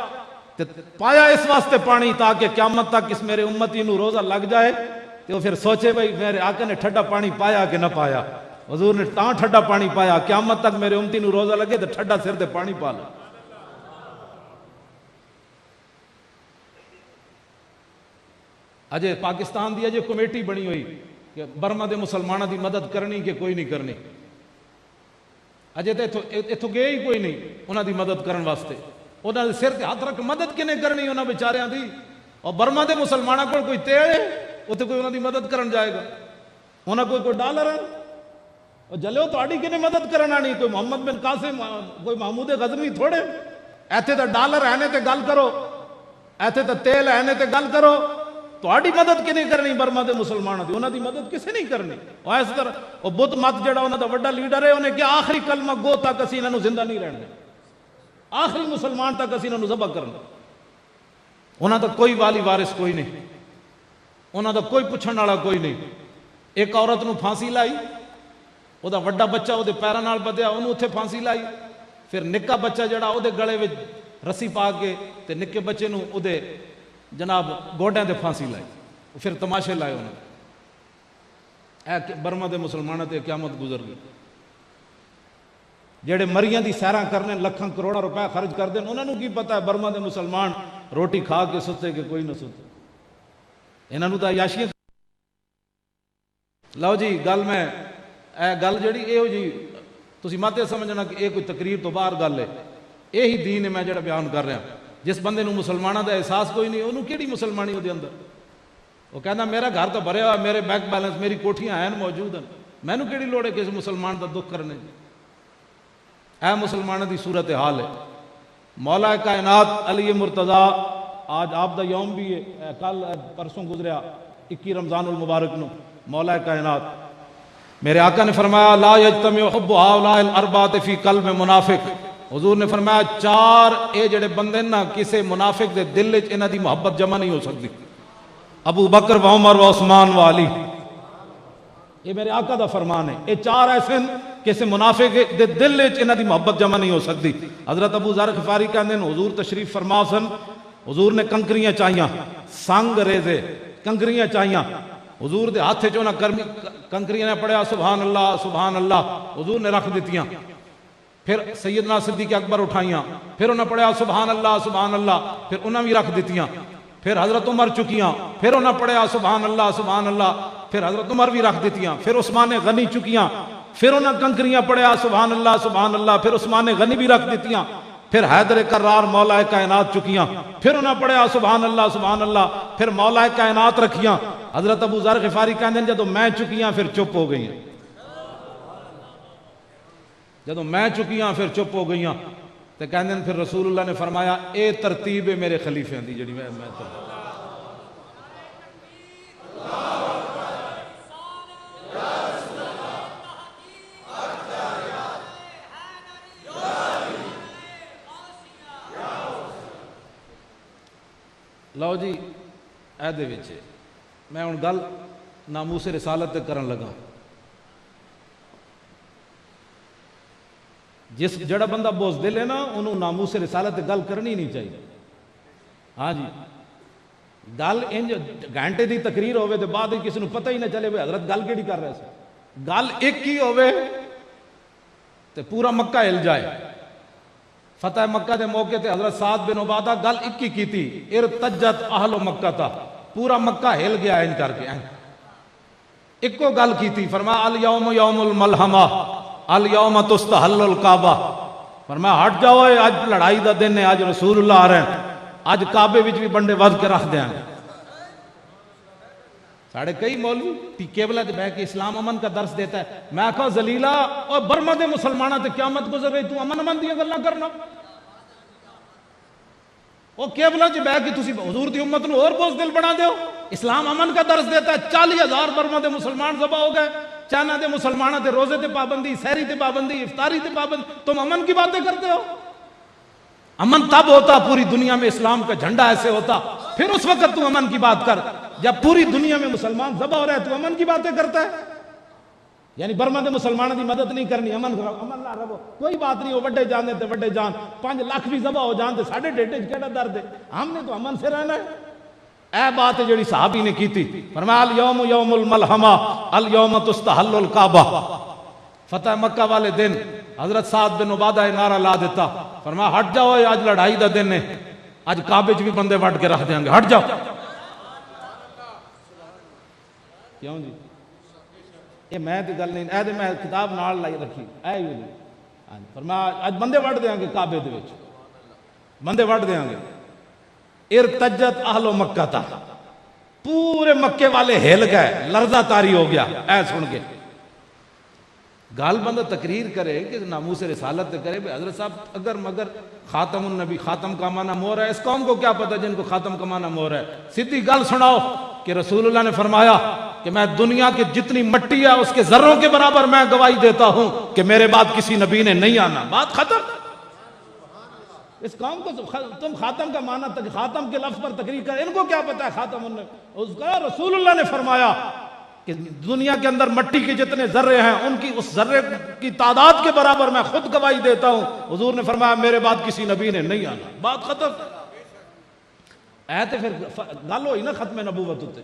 S1: تے پایا اس واسطے پانی تاکہ قیامت تک اس میرے امتی نو روزہ لگ جائے تے وہ پھر سوچے بھائی میرے آقا نے ٹھنڈا پانی پایا کہ نہ پایا. حضور نے تاں ٹھنڈا پانی پایا قیامت تک میرے امتی نو روزہ لگے تے ٹھنڈا سر تے پانی پا لے. اجے پاکستان دی اجے کمیٹی بنی ہوئی کہ برما دے مسلمانوں دی مدد کرنی کہ کوئی نہیں کرنی. اجے تے اتھوں گئے ہی کوئی نہیں انہاں دی مدد کرن واسطے. انہاں دے سر تے ہاتھ رکھ مدد کنے کرنی انہاں بیچاریاں دی. اور برما دے مسلمانوں کول کوئی تیل ہے اوتے کوئی انہاں دی مدد کرن جائے گا؟ انہاں کوئی ڈالر ہے اور جلو تہاڈی کنے مدد کرنا نہیں. کوئی محمد بن قاسم کوئی محمود غزنوی تھوڑے. ایتھے تے ڈالر ہے تے گل کرو, ایتھے تے تیل ہے تے گل کرو. تہاڈی مدد کی نہیں کرنی برما دے مسلمانوں دی, انہاں دی مدد کسے نہیں کرنی. اور اس طرح وہ بدھ مت جڑا انہاں دا وڈا لیڈر ہے انہیں کہ آخری کلمہ گو تک اسی انہاں نوں زندہ نہیں رہن دے, آخری مسلمان تک اسی انہاں نوں ذبح کرنا. انہاں دا کوئی والی وارث کوئی نہیں, انہاں دا کوئی پوچھن والا کوئی نہیں. ایک عورت نوں پھانسی لائی, او دا وڈا بچہ او دے پیراں نال بدھیا, اونوں اوتھے پھانسی لائی. پھر نکا بچہ جڑا او دے گلے وچ رسی پا کے تے نکے بچے نو او دے جناب گوڈیاں دے پھانسی لائی، پھر تماشے لائے انہوں اے برما دے مسلمانوں تے قیامت گزر گئی۔ جڑے مریاں دی سیراں کرنے لکھاں کروڑا روپے خرچ کر دیں، انہوں نے کی پتہ ہے برما دے مسلمان روٹی کھا کے ستے کہ کوئی نہ ستے، انہوں نے تو عیاشیاں۔ لو جی گل میں اے گل جڑی اے ہو جی تسی ماتے سمجھنا کہ اے کوئی تقریر تو باہر گل ہے، یہی دین ہے میں جڑا بیان کر رہا۔ جس بندے نو مسلمانوں دا احساس کوئی نہیں، انہوں کیڑی مسلمانی ہو دے اندر؟ وہ کہنا میرا گھر تو بھریا ہوا، میرے بینک بیلنس میری کوٹھیاں ہیں موجود ہیں، میں نو کیڑی لوڑ ہے کسی مسلمان دا دکھ کرنے؟ اے مسلمانوں دی صورت حال ہے۔ مولا کائنات علی مرتضیٰ آج آپ دا یوم بھی ہے، کل پرسوں گزریا 21 رمضان المبارک نو مولا کائنات میرے آقا نے فرمایا لا یجتمع حب ہؤلاء الاربعۃ فی قلب منافق۔ حضور نے فرمایا چار اے جڑے بندے نا کسے منافق دے دل وچ انہاں دی محبت جمع نہیں ہو سکتی، ابو بکر و عمر و عثمان و علی، یہ میرے آقا دا فرمان ہے۔ یہ چار ایسے کسی منافق دے دل وچ انہاں دی محبت جمع نہیں ہو سکتی۔ حضرت ابو ذر غفاری کہندے ہیں حضور تشریف فرما سن، حضور نے کنکریاں چاہیاں، سنگ ریزے کنکریاں چاہیاں، حضور دے ہاتھ چوں نہ کنکریاں نے پڑھیا سبحان اللہ سبحان اللہ، حضور نے رکھ دیتیاں۔ پھر سیدنا صدیق اکبر اٹھائیاں، پھر انہوں نے پڑھیا سبحان اللہ، پھر انہوں نے بھی رکھ دیتیاں۔ پھر حضرت عمر چکیاں، پھر انہوں نے پڑھیا سبحان اللہ، پھر حضرت عمر بھی رکھ دیتیاں۔ پھر عثمان غنی چکیاں، پھر انہوں نے کنکریاں پڑھیا سبحان اللہ، پھر عثمان غنی بھی رکھ دیتیاں۔ پھر حیدر کرار مولا کائنات چکیاں، پھر انہوں نے پڑھیا سبحان اللہ، پھر مولا کائنات رکھیاں۔ حضرت ابو ذر غفاری کہندے ہیں جدو میں چکیاں پھر چپ ہو گئی ہیں، جدو میں چکیاں پھر چپ ہو گئی ہیں، تو کہندے ہیں پھر رسول اللہ نے فرمایا اے ترتیب ہے میرے خلیفے دی جڑی میں لو جی اے دے وچ میں ہن گل ناموس رسالت تے کرن لگا۔ جس جڑا بندہ بزدل ہے نا انہوں ناموس رسالت تے گل کرنی نہیں چاہیے۔ ہاں جی گل انج گھنٹے دی تقریر ہوئے تے بعد کسی نو پتہ ہی نہ چلے حضرت گل کیڑی کر رہے سے، گل ایک ہی ہوئے تے پورا مکہ ہل جائے۔ فتح مکہ دے موقع تے حضرت سعد بن عبادہ گل ایک ہی کی تھی، ارتجت اہل مکہ تا، پورا مکہ ہل گیا ان کر کے ایک کو گل کی تھی۔ فرمایا الیوم یوم الملحمہ الیوم تستحل الکعبہ، فرمایا ہٹ جاؤ آج لڑائی دا دن ہے، آج رسول اللہ آ رہے ہیں، آج کعبے وچ بھی بنڈے ود کے رکھ دیں۔ ساڑھے کئی مولوی قبلہ دے بیٹھ کے اسلام امن کا درس دیتا ہے، میں کہا ذلیلہ اور برما دے مسلمانوں تے قیامت گزر رہی تو امن دی گلاں کرنا، وہ قبلہ چ بیٹھ کے تسی حضور دی امت نو اور بزدل بنا دیو۔ اسلام امن کا درس دیتا ہے، 40,000 برما دے مسلمان ذبح ہو گئے، چائنا دے مسلمانوں تے روزے تے پابندی، سحری تے پابندی، افطاری تے پابندی، تم امن کی باتیں کرتے ہو؟ امن تب ہوتا پوری دنیا میں اسلام کا جھنڈا ایسے ہوتا، پھر اس وقت تو امن کی بات کر۔ جب پوری دنیا میں مسلمان ذبح ہو رہے تو امن کی باتیں کرتا ہے؟ یعنی برما دے مسلمانوں دی مدد نہیں کرنی، امن نہ رہو، کوئی بات نہیں، وہ وڈے جان تے وڈے جان، 5 لاکھ بھی ذبح ہو جان تے ساڈے ڈیڈے وچ کیڑا درد ہے، ہم نے تو امن سے رہنا ہے۔ اے بات جڑی صحابی نے کی تھی، فرمایا الیوم یوم الملحمہ الیوم تستحل الکعبہ۔ فتح مکہ والے دن حضرت سعد بن عبادہ نعرہ لا دیتا، فرمایا ہٹ جاؤ آج لڑائی دا دن ہے، آج کعبے وچ بھی بندے وڈ کے رکھ دیں گے، ہٹ جاؤ۔ کیوں جی یہ میں تے گل نہیں، اے تے میں کتاب نال لائی رکھی، اے ہی فرمایا اج بندے وڈ دیاں گے، کعبے دے وچ بندے وڈ دیاں گے۔ ارتجت اہل مکہ تا، پورے مکے والے ہل گئے، لرزہ طاری ہو گیا اے سن کے۔ گال بندہ تقریر کرے کہ ناموس رسالت کرے، حضرت صاحب اگر مگر خاتم النبی، خاتم کا معنی مہر ہے، اس قوم کو کیا پتہ جن کو خاتم کا معنی مہر ہے؟ سیدھی گل سناؤ کہ رسول اللہ نے فرمایا کہ میں دنیا کی جتنی مٹی ہے اس کے ذروں کے برابر میں گواہی دیتا ہوں کہ میرے بعد کسی نبی نے نہیں آنا، بات ختم۔ اس قوم کو تم خاتم کا معنی، خاتم کے لفظ پر تقریر کر، ان کو کیا پتا ہے خاتم النبی؟ اس کا رسول اللہ نے فرمایا
S2: کہ دنیا کے اندر مٹی کے جتنے ذرے ہیں ان کی اس ذرے کی تعداد کے برابر میں خود گواہی دیتا ہوں. حضور نے فرمایا میرے بعد کسی نبی نے نہیں آنا. بات ختم. پھر گل ہوئی نا ختم نبوت ہوتے.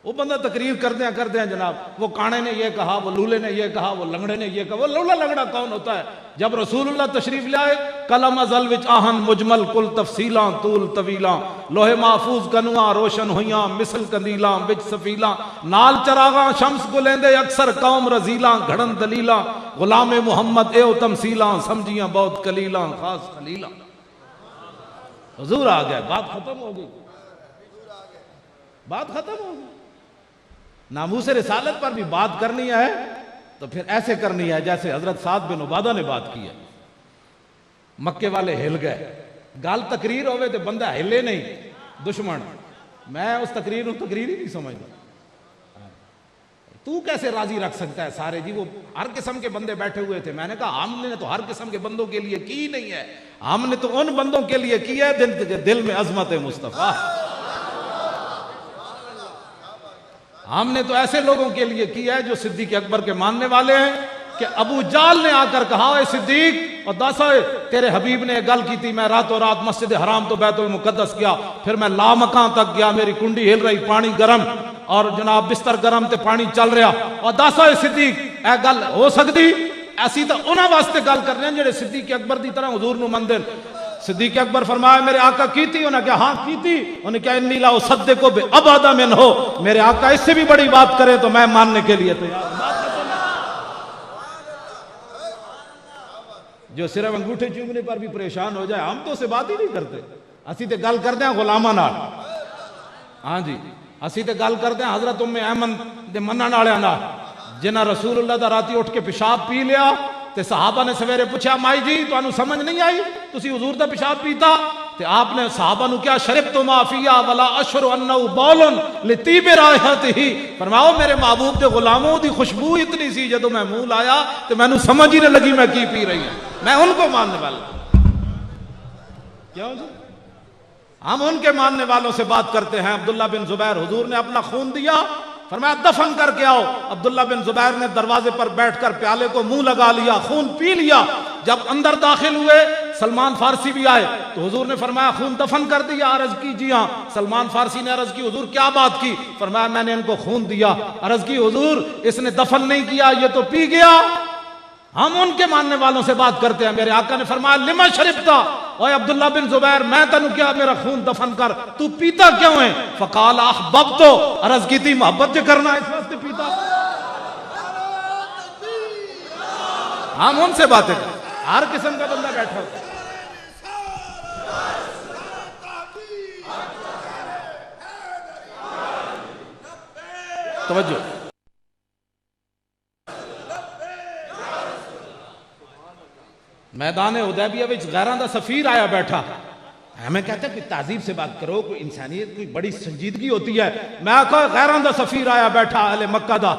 S2: وہ بندہ تقریر کرتے ہیں جناب وہ کانے نے یہ کہا, وہ لولے نے یہ کہا, وہ لنگڑے نے یہ کہا. وہ لولا لنگڑا کون ہوتا ہے؟ جب رسول اللہ تشریف لائے کلم ازل وچ آہن مجمل کل تفصیلاں طول طویلاں لوہے محفوظ کنواں روشن ہویاں مثل کندیلاں وچ سفیلاں نال چراغاں شمس گلیندے اکثر قوم رزیلاں گھڑن دلیلاں غلام محمد ایو تمثیلاں سمجھیاں بہت کلیلاں خاص خلیلاں. حضور آ گیا. بات ختم ہو گئی. بات ختم ہو گئی. ناموس رسالت پر بھی بات کرنی ہے تو پھر ایسے کرنی ہے جیسے حضرت سعد بن عبادہ نے بات کی ہے. مکے والے ہل گئے. گال تقریر ہوئے تو بندہ ہلے نہیں دشمن. میں اس تقریر ہی نہیں سمجھتا. تو کیسے راضی رکھ سکتا ہے سارے جی؟ وہ ہر قسم کے بندے بیٹھے ہوئے تھے. میں نے کہا ہم نے تو ہر قسم کے بندوں کے لیے کی نہیں ہے, ہم نے تو ان بندوں کے لیے کی ہے دل میں عظمت مصطفیٰ. ہم نے تو ایسے لوگوں کے لیے کی ہے جو صدیق اکبر کے ماننے والے ہیں. کہ ابو جال نے آ کر کہا اے صدیق اور داسا تیرے حبیب نے گل کی تھی, میں راتوں رات مسجد حرام تو بیت المقدس گیا, پھر میں لامکان تک گیا, میری کنڈی ہل رہی, پانی گرم اور جناب بستر گرم تے پانی چل رہا. اور داسا اے صدیق اے گل ہو سکتی؟ ایسی تو انہاں واسطے گل کر رہے ہیں جڑے صدیق اکبر دی طرح حضور نو مندن. صدیق اکبر فرمایا میرے آقا کی تھی؟ انہوں نے کہا ہاں کی تھی. انہوں نے کہا انی لا اصدقو بابعد من ہو, میرے آقا اس سے بھی بڑی بات کرے تو میں ماننے کے لیے تیار. جو صرف انگوٹھے چومنے پر بھی پریشان ہو جائے, ہم تو اسے بات ہی نہیں کرتے. اسی تے گل کرتے ہیں غلاماں نال. ہاں جی اسی تے گل کرتے ہیں حضرت ام ایمن دے منن والےاں نال جنہاں رسول اللہ دا راتی اٹھ کے پیشاب پی لیا تے صحابہ نے سویرے پوچھا مائی جی تانوں سمجھ نہیں آئی تسی حضور دا پیشاب پیتا؟ تے آپ نے صحابہ نو کیا شربت ما فیا ولا اشر انه بول لطیب رائحتہ. فرماؤ میرے محبوب دے غلاموں دی خوشبو اتنی سی جدوں میں منہ لایا تے مینوں سمجھ ہی نہ لگی میں کی پی رہی ہوں. میں ان کو ماننے والا. کیوں جی؟ ہم ان کے ماننے والوں سے بات کرتے ہیں. عبداللہ بن زبیر حضور نے اپنا خون دیا, فرمایا دفن کر کے آؤ. عبداللہ بن زبیر نے دروازے پر بیٹھ کر پیالے کو منہ لگا لیا, خون پی لیا. جب اندر داخل ہوئے سلمان فارسی بھی آئے تو حضور نے فرمایا خون دفن کر دیا؟ عرض کی جی ہاں. سلمان فارسی نے عرض کی حضور کیا بات کی؟ فرمایا میں نے ان کو خون دیا. عرض کی حضور اس نے دفن نہیں کیا, یہ تو پی گیا. ہم ان کے ماننے والوں سے بات کرتے ہیں. میرے آقا نے فرمایا لما شربتا, اوے عبداللہ بن زبیر میں تنو کیا میرا خون دفن کر, تو پیتا کیوں ہے؟ فقال احببتو, عرض کی تھی محبت جو کرنا اس واسطے پیتا. ہم ان سے باتیں کرتے. ہر قسم کا بندہ بیٹھا ہوتا ہے. توجہ. میدان حدیبیہ وچ غیراں دا سفیر آیا بیٹھا. ہمیں کہتے ہیں کہ تہذیب سے بات کرو, کوئی انسانیت, کوئی بڑی سنجیدگی ہوتی ہے. میں کہا غیراں دا سفیر آیا بیٹھا اہل مکہ دا,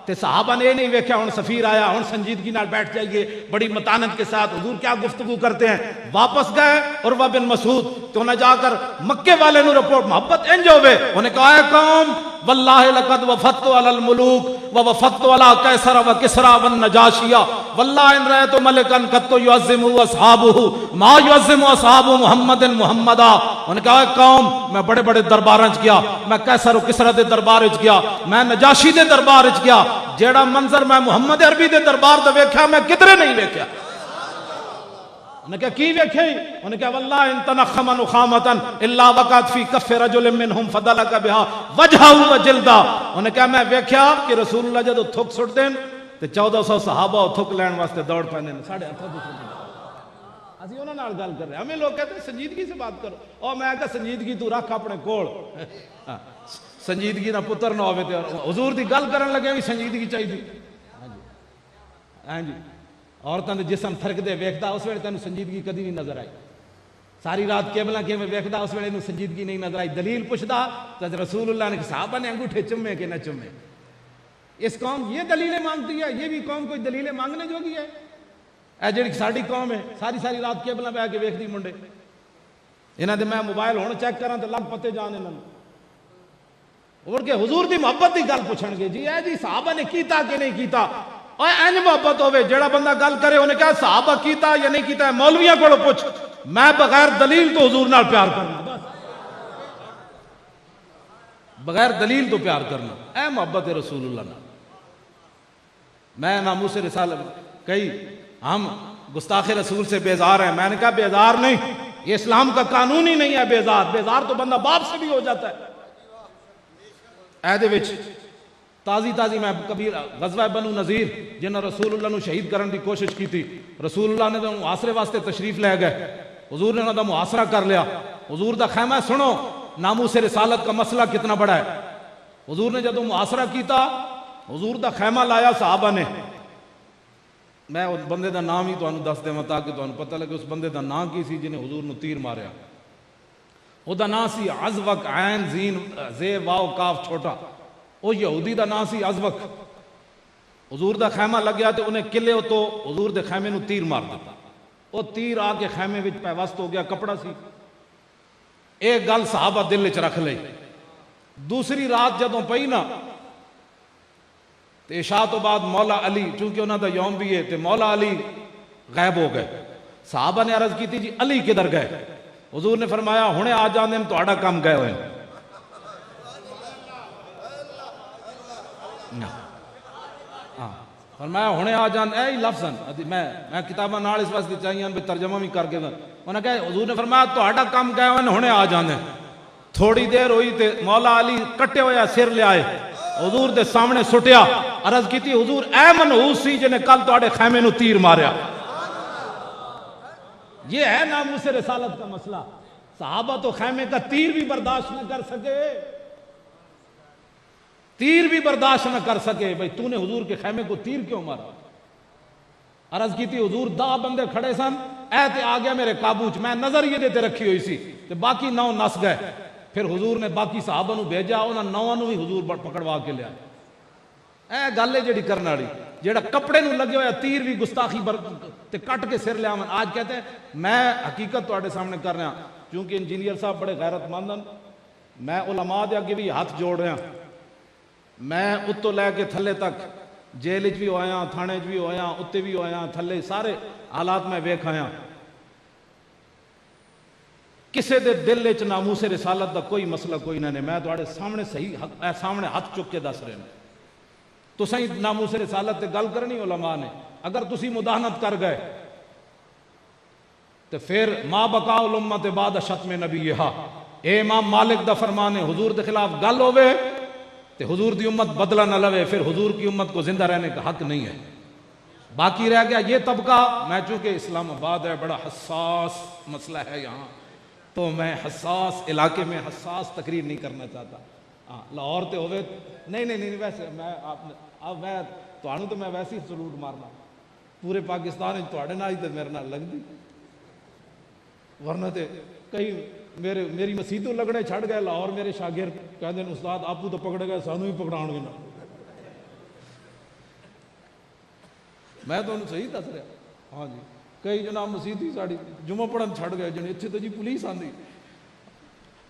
S2: تے صحابہ نے نہیں ویکھیا ہن سفیر آیا ہن سنجیدگی نال بیٹھ جائیے, بڑی متانت کے ساتھ. حضور کیا گفتگو کرتے ہیں. واپس گئے عروہ بن مسعود تو انہیں جا کر مکے والے نو رپورٹ محبت انج ہوئے. انہیں کہا اے قوم واللہ لقد وفدت علی الملوک ووفدت علی قیصر وکسرا والنجاشیہ واللہ ان رأیت ملکا قد یعظم اصحابہ ما یعظم اصحاب محمد محمدا. انہیں کہا اے قوم میں بڑے بڑے درباراں وچ گیا, میں قیصر و کسرا دے دربار وچ گیا, میں نجاشی دے دربار وچ گیا, جیڑا منظر میں محمد عربی دے دربار تے ویکھیا میں کدھرے نہیں ویکھیا. انہیں کہا کی ویکھے؟ انہیں کہا واللہ ان تنخم نخامتا الا وقعت فی کف رجل منہم فدلک بها وجہہ وجلدہ. انہیں کہا میں ویکھیا کہ رسول اللہ جدو تھک سٹ دین تے 1400 صحابہ تھک لین واسطے دوڑ پیندے نے ساڑھے ہتھاں تو سٹ. اسی انہاں نال گل کر رہے ہیں. ہمیں لوگ کہتے ہیں سنجیدگی سے بات کرو. اور میں کہا سنجیدگی تو رکھ اپنے کول, سنجیدگی نہ پتر نہ ہوئے تے حضور دی گل کرن لگے بھی سنجیدگی چاہیے. ہاں جی عورتوں کے جسم تھرک دے ویکھدا اس ویلے تینوں سنجیدگی کدی نہیں نظر آئی. ساری رات کیبلاں کیویں ویکھدا اس ویلے نوں سنجیدگی نہیں نظر آئی. دلیل پوچھدا تو رسول اللہ نے صحابہ نے انگوٹھے چومے کہ نہ چومے. اس قوم یہ دلیلیں مانگتی ہے, یہ بھی قوم کوئی دلیلیں مانگنے جوگی ہے؟ اے جڑی ساڈی قوم ہے ساری رات کیبلاں بیٹھ کے ویکھدی منڈے. انہاں دے میں موبائل ہن چیک کراں تے لگ پتے جان انہاں نوں. اور کہ حضور دی محبت دی گل پوچھن گے جی اے جی صحابہ نے کیتا کہ نہیں کیتا اوے انج محبت ہوے جڑا بندہ گل کرے انہیں کہا صحابہ کیتا یا نہیں کیتا ہے مولویاں کو پوچھ میں بغیر دلیل تو حضور نال پیار کرنا بس بغیر دلیل تو پیار کرنا اے محبت رسول اللہ نال میں ناموس رسالت کئی ہم گستاخ رسول سے بیزار ہیں میں نے کہا بیزار نہیں یہ اسلام کا قانون ہی نہیں ہے بیزار تو بندہ باپ سے بھی ہو جاتا ہے تازی میں کبھی غزوہ بنو نذیر جنہوں رسول اللہ نو شہید کرن دی کوشش کی تھی رسول اللہ نے تو محاصرے واسطے تشریف لے گئے حضور نے انہوں دا محاصرہ کر لیا حضور دا خیمہ سنو ناموس رسالت کا مسئلہ کتنا بڑا ہے حضور نے جب محاصرہ کیتا حضور دا خیمہ لایا صحابہ نے میں اس بندے دا نام ہی تو انہوں دس دے میں تاکہ تو انہوں پتہ لگے اس بندے دا نام کی سی جنہیں حضور نے تیر ماریا وہ دا نام سی عزوک عین زین زے واو کاف چھوٹا وہ یہودی دا نام سی عزوک حضور دا خیمہ لگ گیا تو انہیں کلے ہو تو حضور دے خیمے نو تیر مار دیتا وہ تیر آ کے خیمے وچ پیوست ہو گیا کپڑا سی ایک گل صحابہ دل وچ رکھ لئی دوسری رات جدوں پئی نا تے عشاء تو بعد مولا علی چونکہ انہوں دا یوم بھی ہے تے مولا علی غائب ہو گئے صحابہ نے عرض کی تھی جی علی کدھر گئے حضور نے فرمایا ہونے آ جاندے ہم تہاڈا کام گئے ہوئے فرمایا ہونے آ جان اے لفظاً میں کتاباں نال اس واسطے چاہیے بھی ترجمہ بھی کر کے انہوں نے کہا حضور نے فرمایا تہاڈا کام گئے ہوئے ہونے آ جاندے تھوڑی دیر ہوئی تے مولا علی کٹے ہویا سر لے آئے حضور دے سامنے سٹیا عرض کی تھی حضور اے منحوس سی جنہیں کل تہاڈے خیمے نو تیر ماریا یہ ہے ناموس رسالت کا مسئلہ صحابہ تو خیمے کا تیر بھی برداشت نہ کر سکے تیر بھی برداشت نہ کر سکے بھئی تو نے حضور کے خیمے کو تیر کیوں مارا عرض کی تھی حضور 10 بندے کھڑے سن اے تے آ گیا میرے قابو چ میں نظر یہ دیتے رکھی ہوئی سی تے باقی 9 نس گئے پھر حضور نے باقی صحابہ نو بھیجا انہاں 9 نو بھی حضور پکڑوا کے لیا اے گل ہے جڑی کرن والی جیڑا کپڑے نو لگے ہویا تیر بھی گستاخی تے کٹ کے سر لیا آج کہتے ہیں میں حقیقت تواڈے سامنے کر رہا کیونکہ انجینئر صاحب بڑے غیرت مند ہیں میں علماء دے اگے بھی ہاتھ جوڑ رہا میں اتو لے کے تھلے تک جیل بھی ہویا تھانے بھی ہویا اتے بھی ہویا تھلے سارے حالات میں ویکھ آیا کسے دے دل وچ ناموس رسالت دا کوئی مسئلہ کوئی نہیں میں تواڈے سامنے صحیح سامنے ہاتھ چک کے دس رہے ہیں تو صحیح ناموس رسالت تے گل کرنی علماء نے اگر تسی مداہنت کر گئے تو پھر ما بقاء الامت بعد شتم نبیہا اے امام مالک دا فرمان ہے حضور دے خلاف گل ہوئے تے حضور دی امت بدلہ نہ لوے پھر حضور کی امت کو زندہ رہنے کا حق نہیں ہے باقی رہ گیا یہ طبقہ میں چونکہ اسلام آباد ہے بڑا حساس مسئلہ ہے یہاں تو میں حساس علاقے میں حساس تقریر نہیں کرنا چاہتا لاہور تے ہوئے نہیں ویسے میں اب میں تانوں تو میں ویسے ہی سلوٹ مارنا پورے پاکستان تواڈے نال ہی تے میرے نال لگدی ورنہ تے کئی میری مسیتوں لگنے چھڑ گئے لاہور میرے شاگرد کہندے نے استاد آپو تو پکڑ گئے سانو ہی پکڑاؤ گے نا میں تو انہوں صحیح دس رہا ہاں جی کئی جناب مسیتی ساڑی جمعہ پڑھن چھڑ گئے جن اتنے تو جی پولیس آندی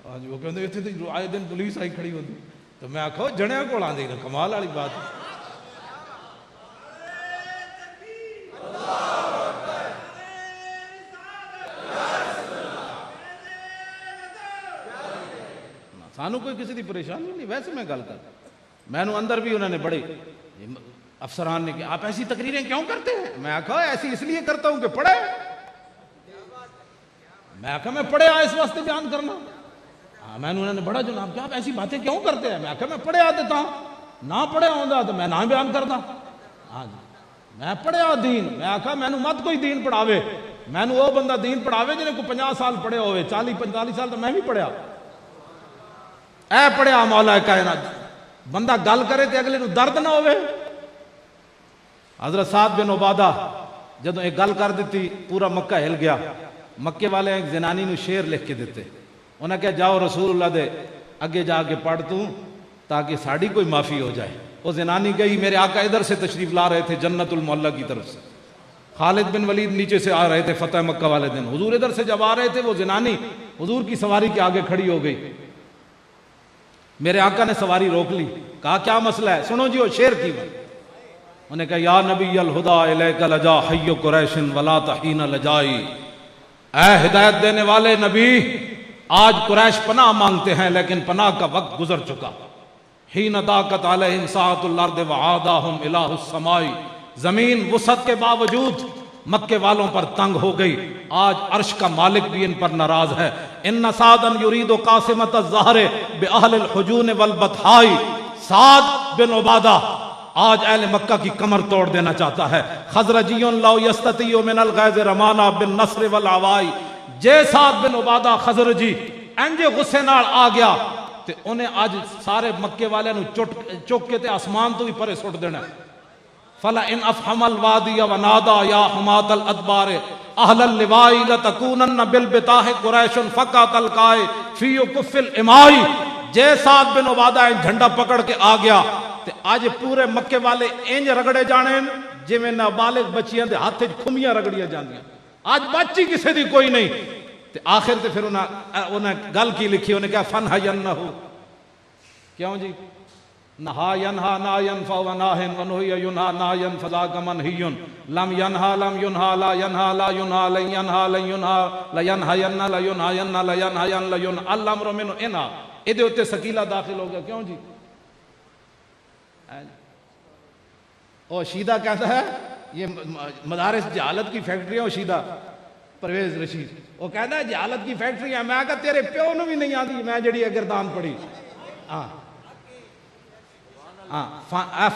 S2: ہاں جی وہ کہندے اتنے تو آئے دن پولیس آئی کھڑی ہوندی تو میں آکھو جنیا کول آندی نا کمال والی بات سانو کوئی کسی دی پریشانی نہیں ویسے میں گل کر میں نو اندر بھی انہوں نے بڑے افسران نے کہ آپ ایسی تقریریں کیوں کرتے ہیں میں آکھا ایسی اس لیے کرتا ہوں کہ پڑھے میں آکھا میں پڑھے اس واسطے بیان کرنا میں انہوں نے بڑا جناب کہ آپ ایسی باتیں کیوں کرتے ہیں میں آکھا میں پڑھے آ دیتا نہ پڑھے آؤں تو میں نہ بیان کرتا ہاں جی میں پڑھے آ دین میں آکھا میں مت کوئی دین پڑھاوے میں وہ بندہ دین پڑھاوے جنہیں کو 50 سال پڑھے ہوئے 40-45 سال تو میں بھی پڑھیا اے پڑھیا مولا کائنات بندہ گل کرے تے اگلے نو درد نہ ہوئے حضرت سعد بن عبادہ جدوں ایک گل کر دیتی پورا مکہ ہل گیا مکے والے ایک زنانی نو شعر لکھ کے دیتے انہوں نے کہا جاؤ رسول اللہ دے اگے جا کے پڑھ توں تاکہ ساڑی کوئی معافی ہو جائے وہ زنانی گئی میرے آقا ادھر سے تشریف لا رہے تھے جنت المعلا کی طرف سے خالد بن ولید نیچے سے آ رہے تھے فتح مکہ والے دن حضور ادھر سے جب آ رہے تھے وہ زنانی حضور کی سواری کے آگے کھڑی ہو گئی میرے آقا نے سواری روک لی، کہا کیا مسئلہ ہے؟ سنو جی وہ شیر کی بات. انہوں نے کہا یا نبی الہدا الیک لجا حی قریش ولا تحین لجائی، اے ہدایت دینے والے نبی، آج قریش پناہ مانگتے ہیں لیکن پناہ کا وقت گزر چکا. حین ضاقت علیہم سعۃ الارض وعاداہم الہ السماء، زمین وسعت کے باوجود مکے والوں پر تنگ ہو گئی، آج عرش کا مالک بھی ان پر ناراض ہے. ان سعدا یرید قاسمۃ الظہر باہل الحجون والبطحاء، سعد بن عبادہ آج اہل مکہ کی کمر توڑ دینا چاہتا ہے. خزرجی لو یستطیع من الغیظ رمانا بالنصر والعوائی، جے سعد بن عبادہ خزرجی انجے غصے نال آ گیا تے انہیں آج سارے مکے والے نو چک کے تے آسمان تو بھی پرے سٹ دینا. فلا ان افہم الوادی ونادا یا حمات الادبار اہل اللواء لتکونن بالبطاح قریش فقط القائے فی کف الامائی، جے سعد بن عبادہ جھنڈا پکڑ کے آ گیا تے آج پورے مکے والے انج رگڑے جانے جی میں نابالغ بچیاں دے ہاتھ کھمیاں رگڑیاں جاندیاں، آج بچی کسے دی کوئی نہیں. تے آخر تے پھر انہیں گل کی لکھی، انہیں کہا فنہا ینہو، کیوں جی؟ نہا ینہا نا ینفع و ناہن ونہی ینہا نا ینفع ذاک منہیون، لم ینہا لم ینہا لا ینہا لا ینہا لن ینہا لن ینہا لا ینہا ینہا لا ینہا ینہا لا ینہا ینہا لا ینہا الامر منو انہا. ادھے ہوتے سکیلہ داخل ہو گیا، کیوں جی؟ اور شیدہ کہتا ہے یہ مدارس جہالت کی فیکٹری ہے. شیدہ پرویز رشید وہ کہتا ہے جہالت کی فیکٹری ہے. میں کہا تیرے پیو نو بھی نہیں آتی میں جڑی گردان پڑھی.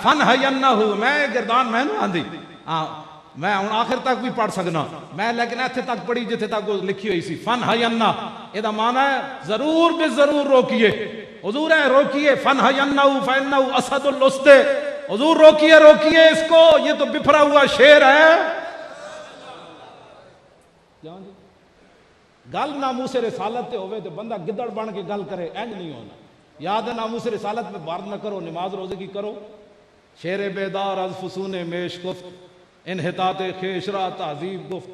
S2: فن ہینہو، میں گردان میں نو آندھی، میں ہوں آخر تک بھی پڑھ سکنا میں، لیکن ایتھے تک پڑھی جتھے تک وہ لکھی ہوئی سی. فن ہینہ یہ معنی ہے ضرور بے ضرور روکیے. حضور ہے روکیے، فن ہینہو فینہو اسد الاسد، حضور روکیے روکیے اس کو، یہ تو بفرا ہوا شیر ہے. گل ناموس رسالت تے ہوئے تے بندہ گدڑ بن کے گل کرے، اینج نہیں ہونا. یاد ہے ناموس رسالت میں بارد نہ کرو، نماز روزے کی کرو. شیر بیدار از فسون میش گفت، انحطاط خیشرا تہذیب گفت،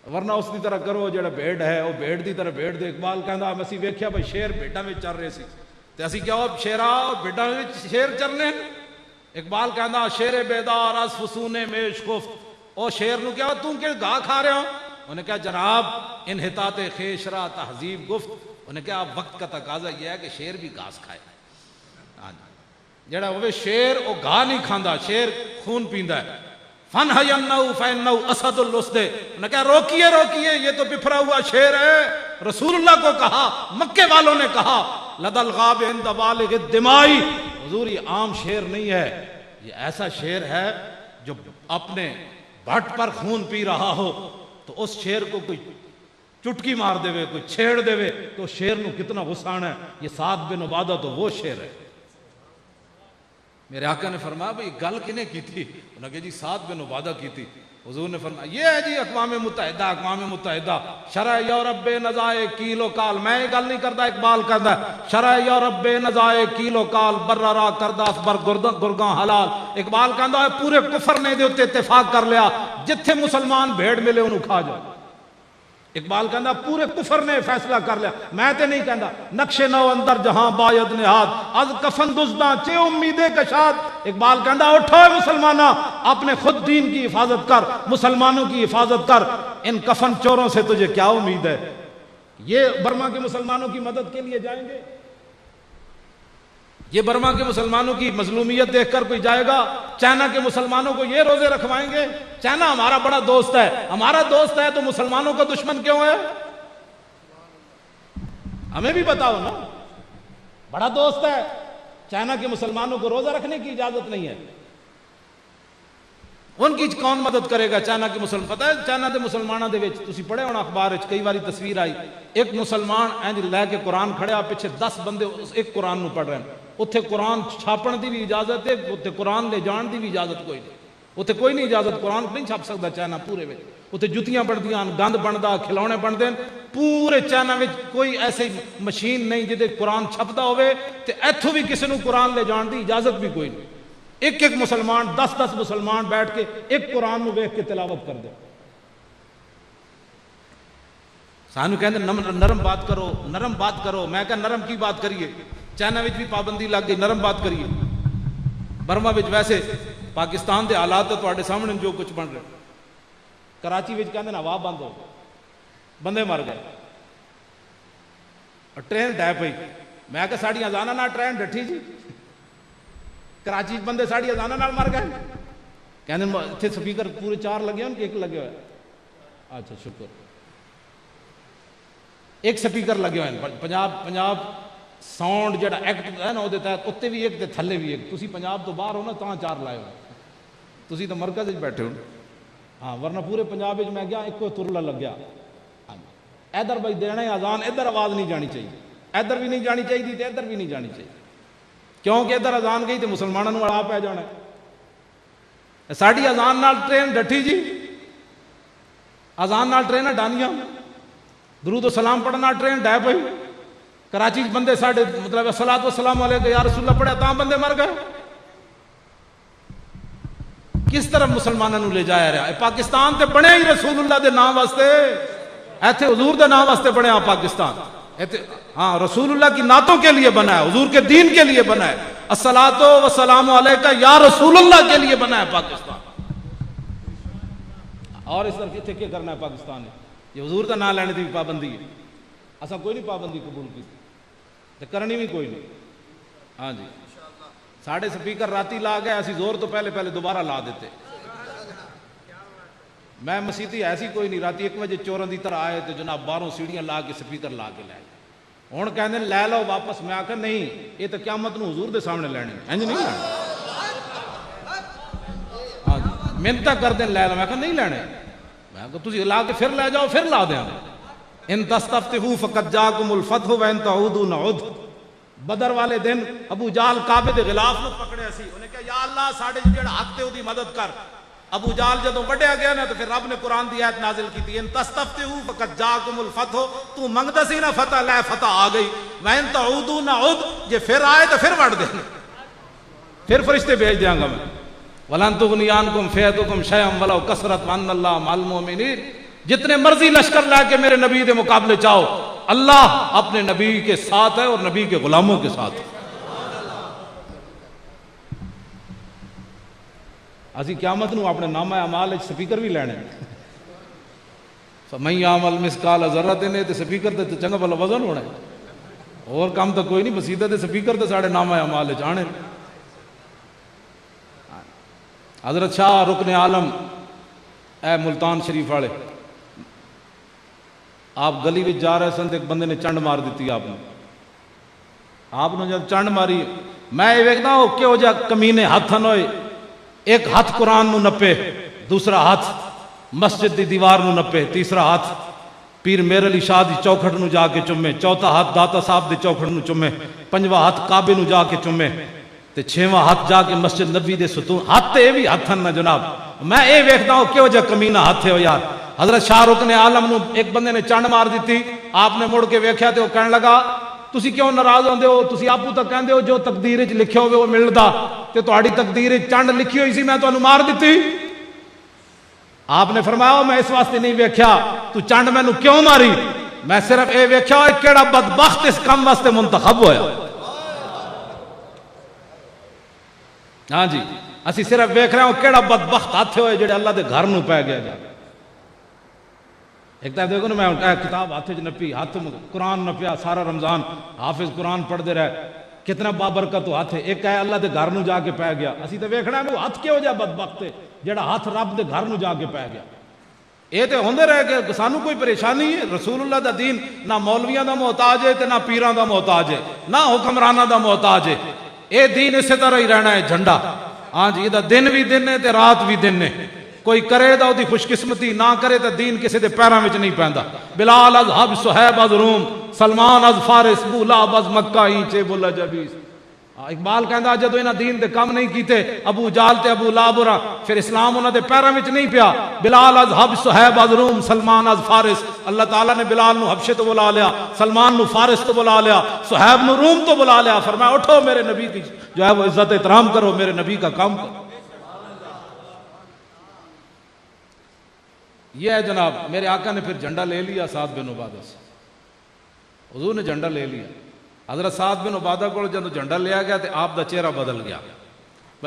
S2: ورنہ اس دی طرح کرو جڑا بھیڑ ہے وہ بھیڑ دی طرح بھیڑ دے. اقبال کہندا اسی ویکھیا بھئی شیر بھیڑاں وچ چل رہے سی تے اسی کیا شیرا بھیڑاں وچ شیر چلنے. اقبال کہندا شیر بیدار از فسون میش گفت، او شیر نو کیا تم کہ گاہ کھا رہے ہو؟ انہیں کہا جناب انحطاط خیشرا تہذیب گفت. انہیں کہا وقت کا تقاضا یہ ہے کہ شیر بھی گھاس کھائے. جڑا وہ شیر وہ گاہ نہیں کھاندا، شیر خون پیندا ہے. فن ہینہو فینہو اسد الاسد، انہیں کہا روکیے روکیے یہ تو بفرا ہوا شیر ہے. رسول اللہ کو کہا، مکے والوں نے کہا لدى الغاب عند بالغ الدماء، حضور یہ عام شیر نہیں ہے، یہ ایسا شیر ہے جو اپنے بھٹ پر خون پی رہا ہو تو اس شیر کو کوئی چٹکی مار دے وے، کوئی چھیڑ دے وے تو شیر نو کتنا غصان ہے. یہ سعد بن عبادہ تو وہ شیر ہے. میرے آقا نے فرمایا بھئی گل کنے کی تھی؟ انہوں نے کہا جی سعد بن عبادہ کی تھی. حضور نے فرمایا یہ ہے جی اقوام متحدہ شرع یورپ بے نزائے کیلو کال. میں یہ گل نہیں کرتا، اقبال کرتا ہے شرع یورپ بے نزائے کیلو کال بررا کردہ اسبر گرگاں حلال. اقبال کہتا ہے پورے کفر نے دے ہوتے اتفاق کر لیا جتھے مسلمان بھیڑ ملے انہوں کھا جائے. اقبال کہتا پورے کفر نے فیصلہ کر لیا. میں تے نہیں کہتا نقش نو اندر جہاں باید نہاد از کفن دزداں چے امیدیں کشاد. اقبال کہتا اٹھو مسلمانہ اپنے خود دین کی حفاظت کر، مسلمانوں کی حفاظت کر، ان کفن چوروں سے تجھے کیا امید ہے؟ یہ برما کے مسلمانوں کی مدد کے لیے جائیں گے؟ یہ برما کے مسلمانوں کی مظلومیت دیکھ کر کوئی جائے گا؟ چائنا کے مسلمانوں کو یہ روزے رکھوائیں گے؟ چائنا ہمارا بڑا دوست ہے، ہمارا دوست ہے تو مسلمانوں کا دشمن کیوں ہے؟ ہمیں بھی بتاؤ نا. بڑا دوست ہے، چائنا کے مسلمانوں کو روزہ رکھنے کی اجازت نہیں ہے. ان کی کون مدد کرے گا؟ چائنا کے مسلمان. پتہ ہے چائنا دے مسلمانوں دے وچ تسی پڑھے ہونا اخبار وچ کئی باری تصویر آئی، ایک مسلمان اینج لے کے قرآن کھڑیا، پیچھے 10 بندے ایک قرآن نو پڑھ رہے ہیں. اتھے قرآن چھاپن دی بھی اجازت ہے، اتھے قرآن لے جان دی بھی اجازت کوئی نہیں. اتھے کوئی نہیں اجازت، قرآن نہیں چھاپ سکتا چائنا پورے وچ. اتھے جتیاں بندیاں، گند بندا، کھلونے بنتے ہیں. پورے چائنا وچ کوئی ایسی مشین نہیں جدے قرآن چھپتا ہوئے تے ایتھوں بھی کسی نو قرآن لے جان دی اجازت بھی کوئی نہیں. ایک ایک مسلمان 10 مسلمان بیٹھ کے ایک قرآن نو ویکھ کے تلاوت کر دے. سانو کہندے نرم بات کرو، نرم بات کرو. میں کہا نرم کی بات کریے؟ چائنا بھی پابندی لگ گئی. نرم بات کریے. برما ویسے پاکستان کے حالات تو تواڈے سامنے جو کچھ بن رہے. کراچی کہتے ہوا بند ہو گئی, بندے مر گئے, ٹرین ڈہ پئی. میں کہ ساڑی اذاناں نال ٹرین ڈٹھی جی. کراچی بندے ساڑی اذاناں نال مر گئے. کہندے اتنے سپیکر پورے 4 لگے ہون کہ ایک لگے ہوئے؟ اچھا شکر. ایک سپیکر لگے ہوئے ہیں. پنجاب ساؤنڈ جڑا ایکٹ ہے نا وہ تحت اتنے بھی ایک تے تھلے بھی ایک. تسی پنجاب تو باہر ہو نا تاں 4 لائے ہوئے. تسی تو مرکز وچ بیٹھے ہو. ہاں ورنہ پورے پنجاب وچ میں گیا ایک ترلا لگیا. ادھر بھائی دینا ہے اذان, ادھر آواز نہیں جانی چاہیے, ادھر بھی نہیں جانی چاہیے تے ادھر بھی نہیں جانی چاہیے. کیونکہ ادھر اذان گئی تو مسلمانوں کو اڑا پہ جانا ہے. ساڑی اذان نال ٹرین ڈٹھی جی. اذان نال ٹرین ڈانیاں, درود و سلام پڑھن نال ٹرین ڈہ پئی. کراچی بندے ساڑھے مطلب الصلاۃ والسلام علیکم یا رسول اللہ پڑھے تاں بندے مر گئے. کس طرح مسلمانوں لے جایا رہا ہے؟ پاکستان تے بنے ہی رسول اللہ دے نام واسطے, ایتھے حضور دے نام واسطے بنے پاکستان. ہاں رسول اللہ کی نعتوں کے لیے بنا ہے, حضور کے دین کے لیے بنا ہے. الصلاۃ والسلام علیکہ یا رسول اللہ کے لیے بنا ہے پاکستان. اور اس طرح کتنے کیا کرنا ہے پاکستان نے؟ یہ حضور کا نام لینے کی بھی پابندی ہے. اساں کوئی نہیں پابندی قبول کی تے کرنی بھی کوئی نہیں. ہاں جی ساڑھے سپیکر راتی لا گئے, اسی زور تو پہلے دوبارہ لا دیتے. میں مسیتی ایسی کوئی نہیں, راتی 1 بجے چوراں دی طرح آئے تو جناب باہروں سیڑھیاں لا کے سپیکر لا کے لے گئے. ہوں کہندے لے لو واپس. میں آخر نہیں, یہ تو قیامت نو حضور دے سامنے لینے, انج نہیں لینے. ہاں جی محنت کر دیں لے لو. میں آخر نہیں لینے. میں آخر تسی لا کے پھر لے جاؤ, پھر لا دیں. ان تستفتحوا فقد جاءکم الفتح وان تعودوا نعد. بدر والے دن ابو جال کعبے دے غلاف نو پکڑے سی. انہیں کہا یا اللہ ساڑے جڑا حق تے دی مدد کر. ابو جال جدوں وڈیا گیا نا تو پھر رب نے قرآن دی آیت نازل کی تھی, ان تستفتحوا فقد جاءکم الفتح. تو منگدا سی نا فتح, لے فتح آ گئی. وان تعودوا نعد, جے پھر آئے تو پھر وڑ دیں, پھر فرشتے بھیج دیاں گا میں. ولن تغنی عنکم فیئتکم شیئا ولو کثرت وان اللہ مع المؤمنین. جتنے مرضی لشکر لا کے میرے نبی دے مقابلے چاہو, اللہ اپنے نبی کے ساتھ ہے اور نبی کے غلاموں کے ساتھ ہے. اسی قیامت نو اپنے نامہ اعمال سپیکر بھی لینے. فمن یعمل مثقال ذرۃ نے تے سپیکر تے چنگا بھلا وزن ہونا ہے. اور کام تو کوئی نہیں, بسیدہ تے سپیکر تے ساڑے نامہ اعمال آنے. حضرت شاہ رکن عالم اے ملتان شریف والے, آپ گلی میں جا رہے سن ایک بندے نے چنڈ مار دیتی. آپ نے جب چنڈ ماری, میں یہ ویکھدا ہوں کہ ہو جا کمینے ہاتھ ہوئے. ایک ہاتھ قرآن نو نپے, دوسرا ہاتھ مسجد دی دیوار نو نپے, تیسرا ہاتھ پیر میر علی شاہ دی چوکھٹ نو جا کے چومے, چوتھا ہاتھ داتا صاحب دی چوکھٹ نو چومے, پنجواں ہاتھ کعبے نو جا کے چومے, تے چھواں ہاتھ جا کے مسجد نبی دے ستون. ہاتھ تے بھی ہاتھ نہ جناب. میں یہ ویکھدا ہوں کہ ہو جا کمینہ ہاتھ ہو یار. حضرت شاہ رکن عالم نو ایک بندے نے چنڈ مار دیتی. آپ نے مڑ کے ویکھیا تے وہ کہنے لگا تسی کیوں ناراض ہوندے ہو؟ تسی آپو تک کہندے ہو جو تقدیر وچ لکھیا ہوے وہ ملدا, تے تہاڈی تقدیر وچ چنڈ لکھی ہوئی سی, میں تانوں مار دتی. آپ نے فرمایا میں اس واسطے نہیں ویکھیا تو چنڈ مینوں کیوں ماری, میں صرف اے ویکھیا کیڑا بدبخت اس کام واسطے منتخب ہویا. ہاں جی اسی صرف ویکھ رہے ہوں کیڑا بدبخت ہاتھ ہوئے جڑے اللہ دے گھر نو پہ گیا جا. ایک طرف دیکھو نا, میں کتاب ہاتھ نپی, ہاتھ قرآن نپیا سارا رمضان, حافظ قرآن پڑھتے رہے, کتنا بابرکت ہاتھ ہے. ایک ہے اللہ دے گھر نو جا کے پہ گیا. اسی تو ویکھنا ہے وہ ہاتھ کیوں جا بدبخت ہے جڑا ہاتھ رب دے گھر نو جا کے پہ گیا. یہ تو ہوندے رہے کہ سانو کوئی پریشانی ہے. رسول اللہ دا دین نہ مولویاں دا محتاج ہے تے نہ پیراں دا محتاج ہے, نہ حکمراناں دا محتاج ہے. یہ دین اسی طرح ہی رہنا ہے جھنڈا. ہاں جی یہ دن بھی دن ہے تے رات بھی دن ہے. کوئی کرے دا دی خوش قسمتی, نہ کرے تا دین کسی دے پیراں وچ نہیں پیندا. بلال از حب صہیب از روم, سلمان از فارس, بولاب از مکہ اینچے بولا جبیس. اقبال کہندا جدو انہاں دین دے کم نہیں کیتے ابو جال تے ابو لہب اور پھر اسلام انہاں دے پیراں وچ نہیں پیا. بلال از حب صہیب از روم, سلمان از فارس. اللہ تعالیٰ نے بلال نو حبشے تو بلا لیا, سلمان نو فارس تو بلا لیا, صہیب نو روم تو بلا لیا. فرمایا اٹھو میرے نبی کی جو ہے وہ عزت احترام کرو, میرے نبی کا کام کرو. یہ ہے جناب. میرے آقا نے پھر جھنڈا لے لیا سعد بن عبادہ سے. حضور نے جھنڈا لے لیا. حضرت سعد بن عبادہ کو جب جھنڈا لیا گیا تو آپ دا چہرہ بدل گیا.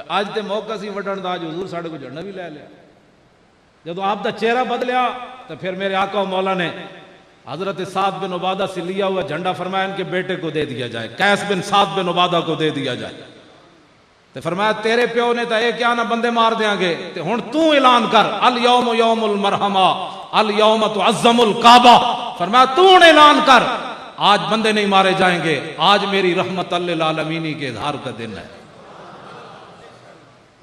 S2: اج تے موقع سی وڈن دا، اج حضور ساڈے کو جھنڈا بھی لے لیا. جب آپ دا چہرہ بدلیا تو پھر میرے آقا و مولا نے حضرت سعد بن عبادہ سے لیا ہوا جھنڈا فرمایا ان کے بیٹے کو دے دیا جائے، قیس بن سعد بن عبادہ کو دے دیا جائے. تو فرمایا تیرے پیو نے تو کیا نہ بندے مار دیاں گے، تو ہن تو اعلان کر الیوم یوم المرحمہ الیوم تعظم الکعبہ. فرمایا تو اعلان کر آج بندے نہیں مارے جائیں گے، آج میری رحمت للعالمین کے اظہار کا دن ہے.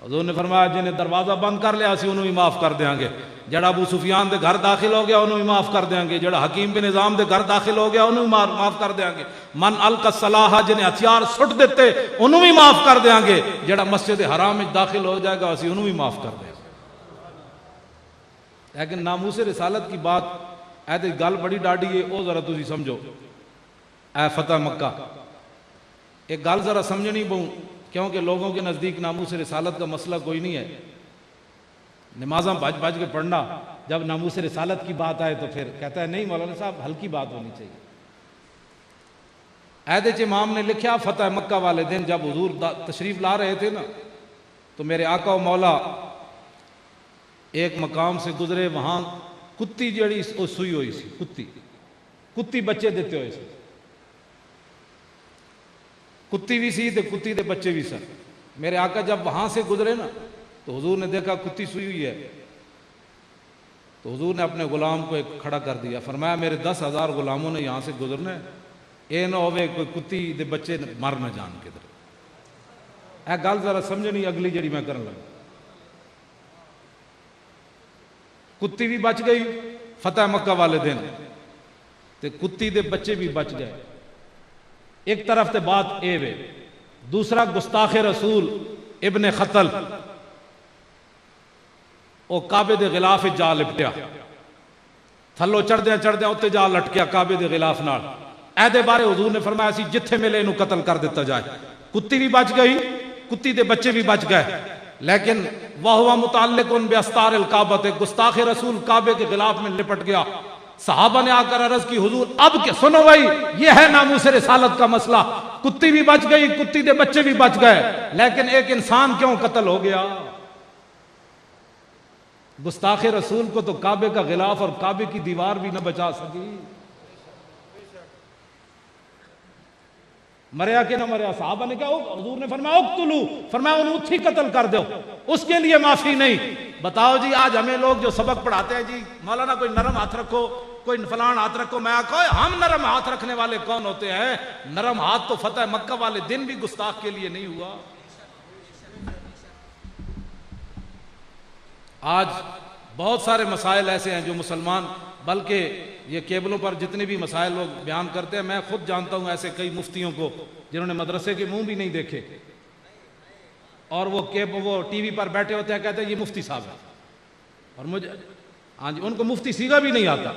S2: حضور نے فرمایا جنہیں دروازہ بند کر لیا اسی انہوں بھی معاف کر دیاں گے، جڑا ابو سفیان دے گھر داخل ہو گیا انہوں بھی معاف کر دیاں گے، جڑا حکیم بن نظام دے گھر داخل ہو گیا انہوں بھی معاف کر دیاں گے، من القى السلاح جنہیں ہتھیار سٹ دیتے انہوں بھی معاف کر دیاں گے، جڑا مسجد حرام میں داخل ہو جائے گا اسی انہوں بھی معاف کر دیاں گے. لیکن ناموس رسالت کی بات ایتے گل بڑی ڈاڈی ہے، او ذرا تسی سمجھو. اے فتح مکہ ایک گل ذرا سمجھنی بہوں، کیونکہ لوگوں کے نزدیک ناموس رسالت کا مسئلہ کوئی نہیں ہے. نمازاں بھج بھج کے پڑھنا، جب ناموس رسالت کی بات آئے تو پھر کہتا ہے نہیں مولانا صاحب ہلکی بات ہونی چاہیے. عہد امام نے لکھا فتح مکہ والے دن جب حضور تشریف لا رہے تھے نا تو میرے آقا و مولا ایک مقام سے گزرے، وہاں کتی جڑی سوئی ہوئی سی، کتی بچے دیتے ہوئے سی، کتی بھی سی تے کتی دے بچے بھی سن. میرے آقا جب وہاں سے گزرے نا تو حضور نے دیکھا کتی سوئی ہوئی ہے، تو حضور نے اپنے غلام کو ایک کھڑا کر دیا. فرمایا میرے 10,000 غلاموں نے یہاں سے گزرنا ہے، اے نہ ہوئے کوئی کتی دے بچے مر نہ جان کدھر. اے گل ذرا سمجھنی اگلی جڑی میں کرن لگا. کتی بھی بچ گئی فتح مکہ والے دن تے کتی دے بچے بھی بچ گئے. ایک طرف تے بات اے وے، دوسرا گستاخ رسول ابن خطل او کعبے دے غلاف جا لپٹیا، تھلو چڑھدیاں چڑھدیاں اتنے جا لٹکیا کعبے دے غلاف نال. ایدے بارے حضور نے فرمایا سی جتھے ملے انہوں قتل کر دیتا جائے. کتی بھی بچ گئی، کتی دے بچے بھی بچ گئے، لیکن وَهُوَ مُتَعَلِّقٌ بِأَسْتَارِ الْكَعْبَةِ گستاخ رسول کعبے کے غلاف میں لپٹ گیا. صحابہ نے آ کر عرض کی حضور اب کہ سنو بھائی یہ ہے ناموس رسالت کا مسئلہ، کتی بھی بچ گئی، کتی دے بچے بھی بچ گئے، لیکن ایک انسان کیوں قتل ہو گیا؟ گستاخ رسول کو تو کعبے کا غلاف اور کعبے کی دیوار بھی نہ بچا سکی. مریا کہ نہ مریا؟ صحابہ نے کہا حضور نے فرمایا اقتلو، فرمایا انہوں تھی قتل کر دو، اس کے لیے معافی نہیں. بتاؤ جی آج ہمیں لوگ جو سبق پڑھاتے ہیں جی مولانا کوئی نرم ہاتھ رکھو، کوئی فلان ہاتھ رکھو، میں آکھو ہم نرم ہاتھ رکھنے والے کون ہوتے ہیں؟ نرم ہاتھ تو فتح مکہ والے دن بھی گستاخ کے لیے نہیں ہوا. آج بہت سارے مسائل ایسے ہیں جو مسلمان، بلکہ یہ کیبلوں پر جتنے بھی مسائل لوگ بیان کرتے ہیں، میں خود جانتا ہوں ایسے کئی مفتیوں کو جنہوں نے مدرسے کے منہ بھی نہیں دیکھے اور وہ ٹی وی پر بیٹھے ہوتے ہیں کہتے ہیں یہ مفتی صاحب ہے، اور مجھے ہاں جی ان کو مفتی سیگا بھی نہیں آتا،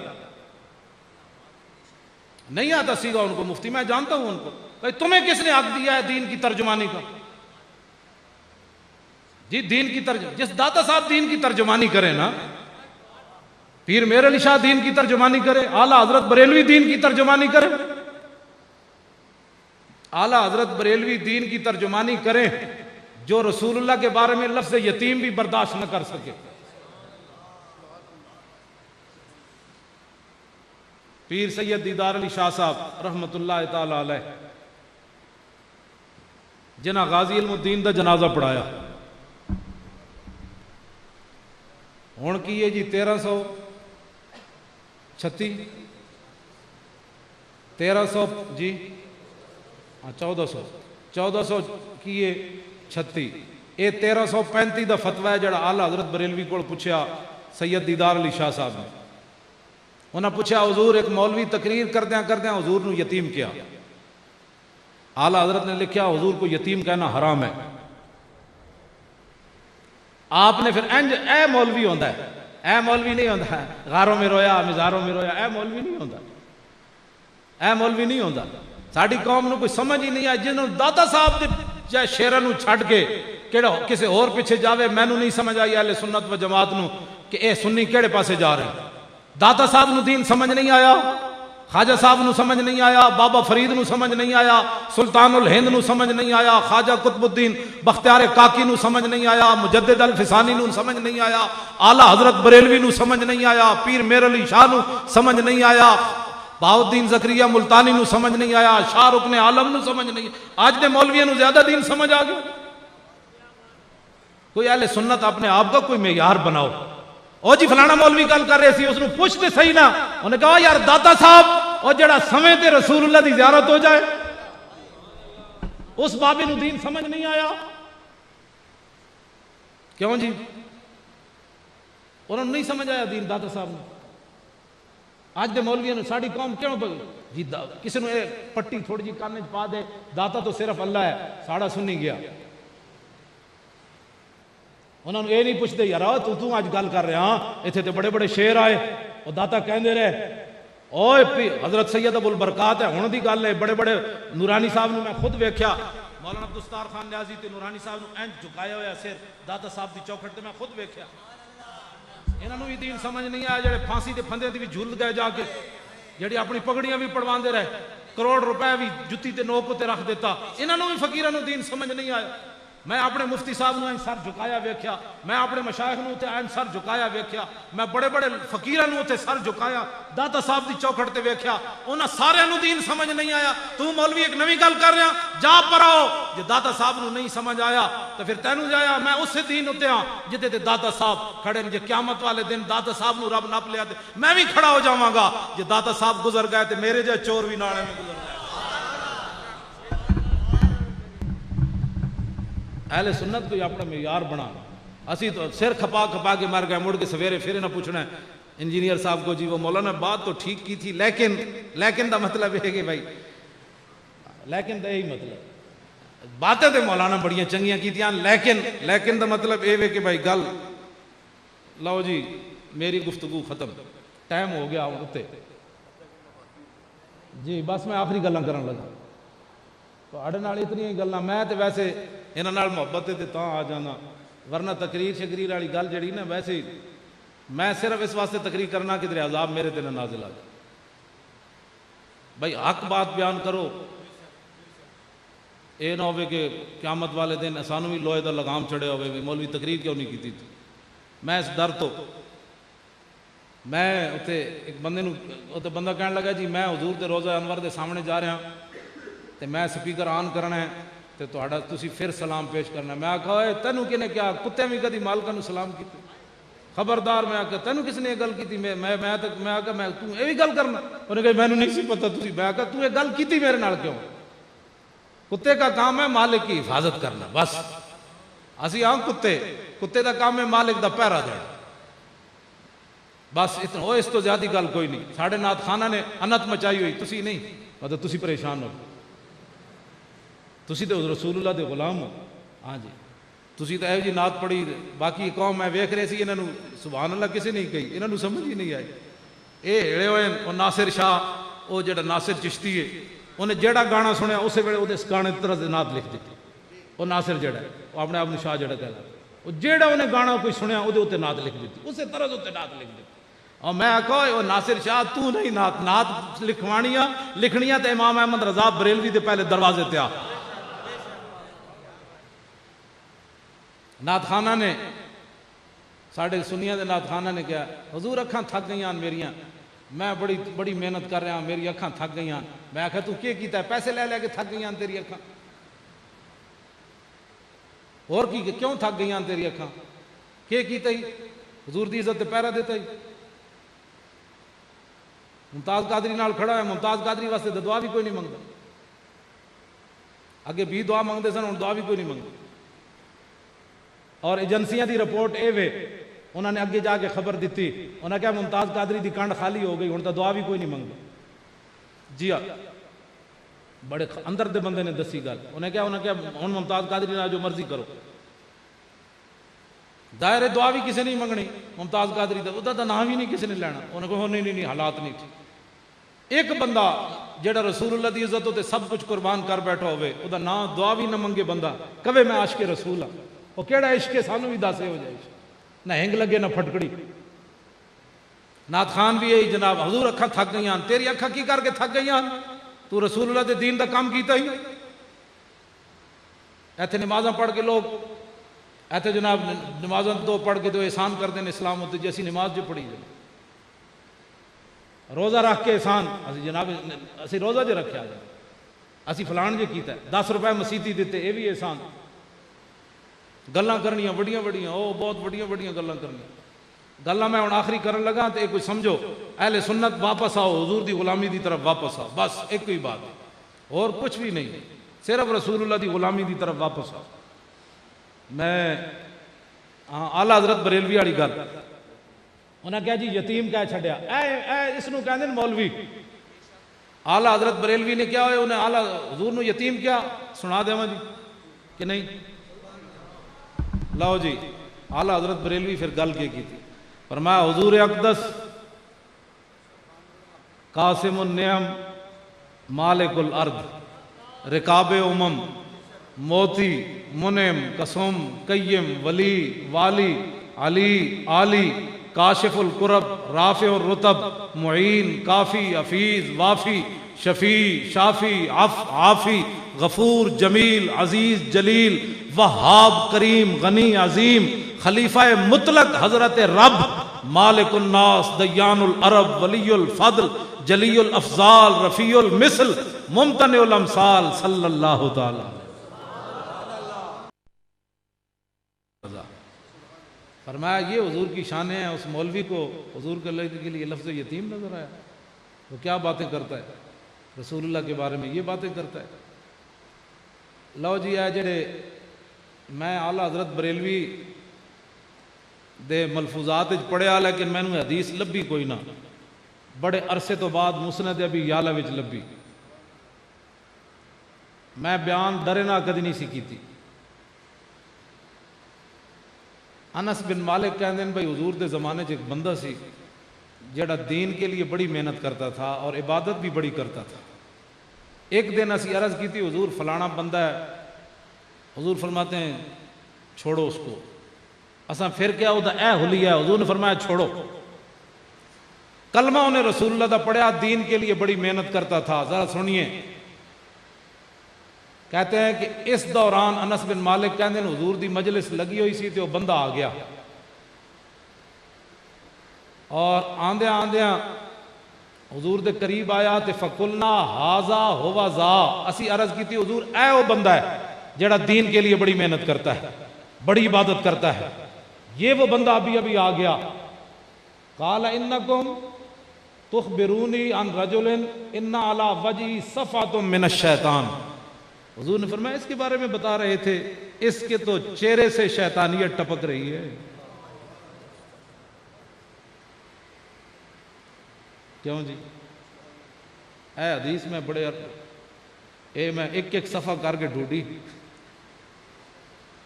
S2: نہیں آتا سیگا ان کو مفتی. میں جانتا ہوں ان کو، کہ تمہیں کس نے حق دیا ہے دین کی ترجمانی کا؟ جی دین کی جس داتا صاحب دین کی ترجمانی کرے نا، پیر میر علی شاہ دین کی ترجمانی کرے، اعلیٰ حضرت بریلوی دین کی ترجمانی کرے، اعلیٰ حضرت بریلوی دین کی ترجمانی کریں جو رسول اللہ کے بارے میں لفظ یتیم بھی برداشت نہ کر سکے. پیر سید دیدار علی شاہ صاحب رحمت اللہ تعالی علیہ جنہ غازی علم الدین دا جنازہ پڑھایا، ہون کی ہے جی 1336 جی 1400 کی ہے 36، یہ 1335 دا فتوہ ہے جڑا اعلیٰ حضرت بریلوی کو پوچھا سید دیدار علی شاہ صاحب نے. انہوں نے پوچھا حضور ایک مولوی تقریر کردیاں حضور نو یتیم کیا. اعلیٰ حضرت نے لکھا حضور کو یتیم کہنا حرام ہے. آپ نے پھر انج اے مولوی ہوندہ ہے، اے مولوی نہیں ہوندہ ہے غاروں میں رویا مزاروں میں رویا، اے مولوی نہیں ہوندہ، اے مولوی نہیں ہوندہ. ساڑھی قوم نو کوئی سمجھ ہی نہیں ہے جنہوں داتا صاحب دے چاہے شیرانو چھڑ کے کیڑا کسے اور پیچھے جاوے. میں نو نہیں سمجھ آئی اہل سنت و جماعت نو کہ اے سنی کیڑے پاسے جا رہے ہیں. داتا صاحب نو دین سمجھ نہیں آیا، خواجہ صاحب نو سمجھ نہیں آیا، بابا فرید نو سمجھ نہیں آیا، سلطان الہند نو سمجھ نہیں آیا، خواجہ قطب الدین بختیار کاکی نو سمجھ نہیں آیا، مجدد الفسانی نو سمجھ نہیں آیا، اعلیٰ حضرت بریلوی نو سمجھ نہیں آیا، پیر میر علی شاہ نو سمجھ نہیں آیا، بہاؤالدین زکریا ملتانی نو سمجھ نہیں آیا، شاہ رکن عالم نو سمجھ نہیں آیا۔ آج دے مولویوں نو زیادہ دین سمجھ آ گیا۔ کوئی اہل سنت اپنے آپ کا کوئی معیار بناؤ۔ او جی فلانا مولوی گل کر رہے سی، اس نو پوچھتے صحیح نا، انہوں نے کہا یار داتا صاحب او جڑا سمے تے رسول اللہ دی زیارت ہو جائے، اس بابے نو دین سمجھ نہیں آیا۔ کیوں جی؟ انہوں نے نہیں سمجھ آیا دین داتا صاحب نے۔ آج دے مولویوں نے ساڑی قوم کیوں جی کسی نے پٹی تھوڑی جی کانے پا دے، داتا تو صرف اللہ ہے، ساڑا سنی گیا۔ انہوں نے یہ نہیں پوچھتے یار تو آج گل کر رہے ہاں اتنے تو بڑے بڑے شیر آئے، وہ داتا کہندے رہے اوے حضرت سید ابو البرکات ہے ہن دی گل ہے، بڑے بڑے نورانی صاحب نے میں خود ویکھیا، مولانا عبدالستار خان نیازی تے نورانی صاحب نے اینج جھکایا ہوا سر داتا صاحب دی چوکھٹ تے میں خود ویکھیا۔ انہاں نوں بھی دین سمجھ نہیں آیا، جڑے پھانسی دے پھندے تے بھی جھول گئے جا کے، جڑی اپنی پگڑیاں بھی پڑواندے رہے، کروڑ روپے بھی جُتی تے نوک تے رکھ دیتا، انہاں نوں بھی فقیراں نوں دین سمجھ نہیں آیا۔ میں اپنے مفتی صاحب نو سر جھکایا ویکھیا، میں اپنے مشائخ نو تے سر جھکایا ویکھیا، میں بڑے بڑے فقیراں نو تے سر جھکایا، داتا صاحب دی چوکھٹ تے ویکھیا، انہاں سارے نو دین سمجھ نہیں آیا۔ تو مولوی ایک نویں گل کر رہا جا پراؤ، جے داتا صاحب نو نہیں سمجھ آیا تو پھر تینوں جایا، میں اسے دین اتے ہاں جتے تے داتا صاحب کھڑے نے۔ جے قیامت والے دن داتا صاحب نو رب نپ لیا تے میں بھی کھڑا ہو جاواں گا، جے داتا صاحب گزر گئے تے میرے جے چور بھی ناڑے میں گزر گئے۔ اہل سنت کوئی اپنا معیار بنا، اسی تو سر کھپا کھپا کے مر گئے، مڑ کے سویرے پھر نہ پوچھنا ہے انجینئر صاحب کو جی وہ مولانا بات تو ٹھیک کی تھی لیکن دا مطلب ہے کہ بھائی لیکن دا یہی مطلب باتیں تے مولانا بڑیاں چنگیاں کیتیاں، لیکن دا مطلب یہ ہے کہ بھائی گل لو جی میری گفتگو ختم، ٹائم ہو گیا ہوتے جی، بس میں آخری گلاں کرن لگا تواڈے نال اتنی گلاں، میں تے ویسے انہاں نال محبت تے تاں آ جانا، ورنہ تقریر شکریر والی گل جڑی نا ویسے میں صرف اس واسطے تقریر کرنا کہ تیرے عذاب میرے تے نہ نازل آ جائے۔ بھائی حق بات بیان کرو، اے نہ ہوئے کہ قیامت والے دن سانوں بھی لوہے دا لگام چڑھے ہوئے بھی مولوی تقریر کیوں نہیں کیتی تھی۔ میں اس ڈر تو میں اتنے ایک بندے نو اتنے بندہ کہنے لگا جی میں حضور دے روضہ انور دے سامنے جا رہا تے میں سپیکر آن کرنا ہے تے تہاڈا تسی پھر سلام پیش کرنا۔ میں آکھا اے تینوں کنے کیا کتے بھی کدی مالکاں نو سلام کیتے؟ خبردار، میں آکھا تینوں کس نے یہ گل کیتی؟ میں آکھا میں تو یہ بھی گل کرنا؟ انہوں نے کہا میں نے نہیں سی پتہ تسی۔ میں آکھا تو یہ گل کیتی میرے نال کیوں؟ کتے کا کام ہے مالک کی حفاظت کرنا، بس اسی ہاں کتے دا کام ہے مالک دا پہرا دینا، بس اتنا۔ اس تو زیادہ گل کوئی نہیں۔ ساڑھے نعت خانہ نے انت مچائی ہوئی، تسی نہیں، مطلب تسی پریشان ہو، تسی تو رسول اللہ دے غلام ہو۔ ہاں جی تسی تو اے جی نعت پڑھی، باقی قوم میں ویکھ رہے سی انہاں نو سبحان اللہ کسی نہیں کہی، انہاں نو سمجھ ہی نہیں آئی۔ اے ہڑے ہوئے او ناصر شاہ، او جڑا ناصر چشتی ہے، انہیں جڑا گانا سنیا اسے ویلے وہ گانے طرح سے نعت لکھ دیتی۔ وہ ناصر جڑا ہے وہ اپنے آپ شاہ جڑا کہہ رہا، وہ جڑا انہیں گانا کوئی سنیا وہ اتنے نعت لکھ دیتی، اسے طرح سے نعت لکھ دیتی۔ اور میں کہو وہ ناصر شاہ تو نہیں نعت لکھنیاں تے امام احمد رضا بریلوی دے پہلے دروازے تے آ۔ نعت خانہ نے ساڑھے سنیاں دے نعت خانہ نے کہا حضور اکھاں تھک گئیاں میریاں، میں بڑی محنت کر رہا ہوں، میری اکھاں تھک گئیاں۔ میں آکھا تو کیا کیتا ہے؟ پیسے لے کے تھک گئیاں تیری اکھاں؟ اور کی کیوں تھک گئیاں تیری اکھاں؟ کیا کیتا ہی؟ حضور دی عزت پہرا دیتا ہی۔ ممتاز قادری نال کھڑا ہے، ممتاز قادری واسطے دعا بھی کوئی نہیں منگتا، اگے بھی دعا منگتے سن، ہن دعا بھی کوئی نہیں منگتا۔ اور ایجنسیاں دی رپورٹ اے وے، انہوں نے اگے جا کے خبر دیتی، انہوں نے کہا ممتاز قادری دی کانڈ خالی ہو گئی، ہن تو دعا بھی کوئی نہیں منگتا۔ جی ہاں بڑے اندر دے بندے نے دسی گل، انہیں کہا ہن ممتاز قادری نال جو مرضی کرو، دائرے دعا بھی کسی نہیں منگنی ممتاز قادری دا، دا نام ہی نہیں کسی نے لینا۔ انہوں نے کہا نہیں حالات نہیں تھی۔ ایک بندہ جڑا رسول اللہ دی عزت ہوتے سب کچھ قربان کر بیٹھا ہوئے، او دا نام دعا بھی نہ منگے بندہ، کہے میں عاشق رسول ہاں، وہ کیڑا عشق ہے سانوں بھی دسے ہو جائے، نہ ہنگ لگے نہ پھٹکڑی۔ نات خان بھی یہی جناب حضور اکھاں تھک گئی ہیں، تیری اکھاں کی کر کے تھک گئی ہیں؟ تو رسول اللہ دے دین دا کام کیتا ہی ایتھے نمازاں پڑھ کے لوگ ایتھے جناب نمازاں دو پڑھ کے تو احسان کر دیں اسلام ہوتے جیسی نماز جو پڑھی جائے، روزہ رکھ کے احسان اسی جناب اسی روزہ جو رکھیا جائے، اسی فلان جو کیتا ہے 10 روپے مسیتی دیتے یہ بھی احسان، گلاں کرنیاں بڑیاں بڑیاں او بہت بڑیاں بڑیاں گلاں کرنیاں گلاں میں ہن آخری کرن لگا تو ایک کوئی سمجھو اہل سنت واپس آؤ، حضور دی غلامی دی طرف واپس آؤ، بس ایک ہی بات اور کچھ بھی نہیں، صرف رسول اللہ دی غلامی دی طرف واپس آؤ۔ میں اعلیٰ حضرت بریلوی والی گل انہاں کہا جی یتیم کہہ چھڈیا، اے اس نو کہندے مولوی، اعلیٰ حضرت بریلوی نے کیا ہوئے انہیں اعلیٰ حضور نو یتیم کیا سنا دیواں جی کہ نہیں؟ لاؤ جی اعلیٰ حضرت بریلوی پھر گل کی تھی، فرمایا حضور اقدس قاسم النعم مالک الارض رکاب امم موتی منعم قسم قیم ولی والی علی عالی کاشف القرب رافع الرتب معین کافی حفیظ وافی شفیع شافی عافی غفور جمیل عزیز جلیل وہاب کریم غنی عظیم خلیفہ مطلق حضرت رب مالک الناس دیان العرب ولی الفضل جلی الافضال رفیع المثل ممتنع الامثال صلی اللہ تعالی فرمایا یہ حضور کی شانیں ہیں۔ اس مولوی کو حضور کے لیے لفظ یتیم نظر آیا، وہ کیا باتیں کرتا ہے رسول اللہ کے بارے میں، یہ باتیں کرتا ہے۔ لو جی اے جڑے میں اعلیٰ حضرت بریلوی دے ملفوظات پڑھیا لیکن میں نے حدیث لبھی کوئی نہ، بڑے عرصے تو بعد مسند ابی یعلا وچ لبھی، میں بیان ڈرے نہ کدی نہیں سی کیتی۔ انس بن مالک کہندے ہیں بھائی حضور دے زمانے ایک بندہ سی جڑا دین کے لیے بڑی محنت کرتا تھا اور عبادت بھی بڑی کرتا تھا۔ ایک دن اسی عرض کی تھی حضور فلانا بندہ ہے، حضور فرماتے ہیں چھوڑو اس کو، اساں پھر کیا ہوتا اے حلیہ ہے، حضور نے فرمایا چھوڑو۔ کلمہ انہیں رسول اللہ دا پڑھیا، دین کے لیے بڑی محنت کرتا تھا، ذرا سنیے، کہتے ہیں کہ اس دوران انس بن مالک کہتے ہیں حضور دی مجلس لگی ہوئی سی تو وہ بندہ آ گیا اور آندیاں آندیاں حضور دے قریب آیا تے فقلنا ہاذا ہوا ذا، اسی عرض کی تھی حضور اے وہ بندہ ہے جڑا دین کے لیے بڑی محنت کرتا ہے بڑی عبادت کرتا ہے، یہ وہ بندہ ابھی ابھی آ گیا۔ قال انکم تخبرونی عن رجل ان علی وجہی صفحۃ من الشیطان، حضور نے فرمایا اس کے بارے میں بتا رہے تھے اس کے تو چہرے سے شیطانیت ٹپک رہی ہے۔ کیوں جی؟ اے حدیث میں بڑے میں ایک ایک صفحہ کر کے ڈھونڈی،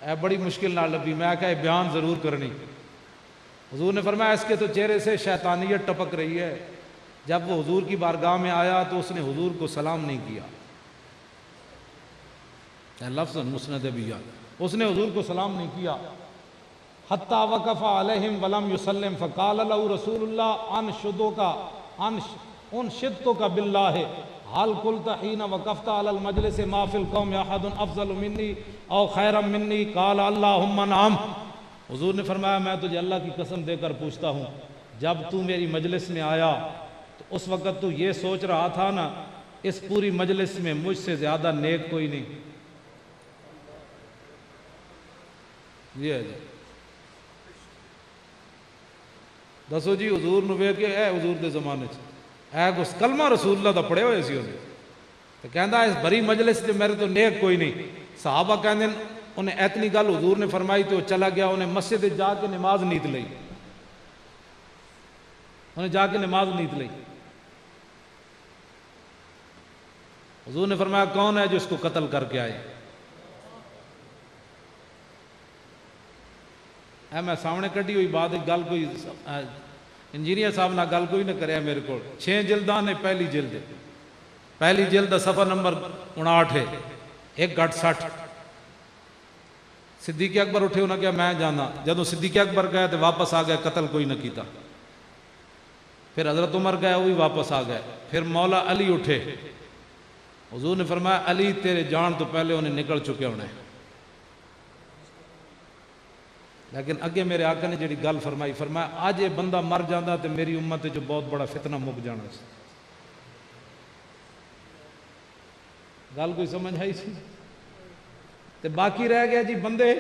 S2: اے بڑی مشکل نہ لبھی، میں کہا بیان ضرور کرنی۔ حضور نے فرمایا اس کے تو چہرے سے شیطانیت ٹپک رہی ہے۔ جب وہ حضور کی بارگاہ میں آیا تو اس نے حضور کو سلام نہیں کیا، لفظ مسند ابی اس نے حضور کو سلام نہیں کیا۔ حتی وقف علیہم ولم یسلم فقال له رسول اللہ انشدتک باللہ حال قلت حین وقفت علی المجلس ما فی القوم احد افضل منی او خیرا منی قال اللہم نعم، حضور نے فرمایا میں تجھے اللہ کی قسم دے کر پوچھتا ہوں جب تو میری مجلس میں آیا تو اس وقت تو یہ سوچ رہا تھا نا اس پوری مجلس میں مجھ سے زیادہ نیک کوئی نہیں؟ یہ ہے جی، دسو جی حضور نو ویکھ کے اے حضور دے زمانے چ اے گس کلمہ رسول اللہ دا پڑھے ہوئے سی انہیں تو کہندا اس بڑی مجلس تے میرے تو نیک کوئی نہیں۔ صحابہ کہندے انہیں اتنی گل حضور نے فرمائی تو چلا گیا، انہیں مسجد جا کے نماز نیت لئی، انہیں جا کے نماز نیت لئی۔ حضور نے فرمایا کون ہے جو اس کو قتل کر کے آئے؟ اے میں سامنے کٹی ہوئی بات ایک گل کوئی انجینئر صاحب نہ گل کوئی نہ کریا میرے کو 6 جلداں نے، پہلی جلد صفحہ نمبر 59 ہے، 1:60۔ صدیق اکبر اٹھے انہوں نے کہا میں جانا، جدوں صدیق اکبر گئے تو واپس آ گئے، قتل کوئی نہ کیتا۔ پھر حضرت عمر گئے وہ بھی واپس آ گئے. پھر مولا علی اٹھے. حضور نے فرمایا علی تیرے جان تو پہلے انہیں نکل چکے ہونے. لیکن اگے میرے آقا نے جڑی گل فرمائی, فرمایا آج یہ بندہ مر جاندہ تو میری امت جو بہت بڑا فتنہ مک جانا سی. گل کوئی سمجھ آئی سی؟ تے باقی رہ گیا جی بندے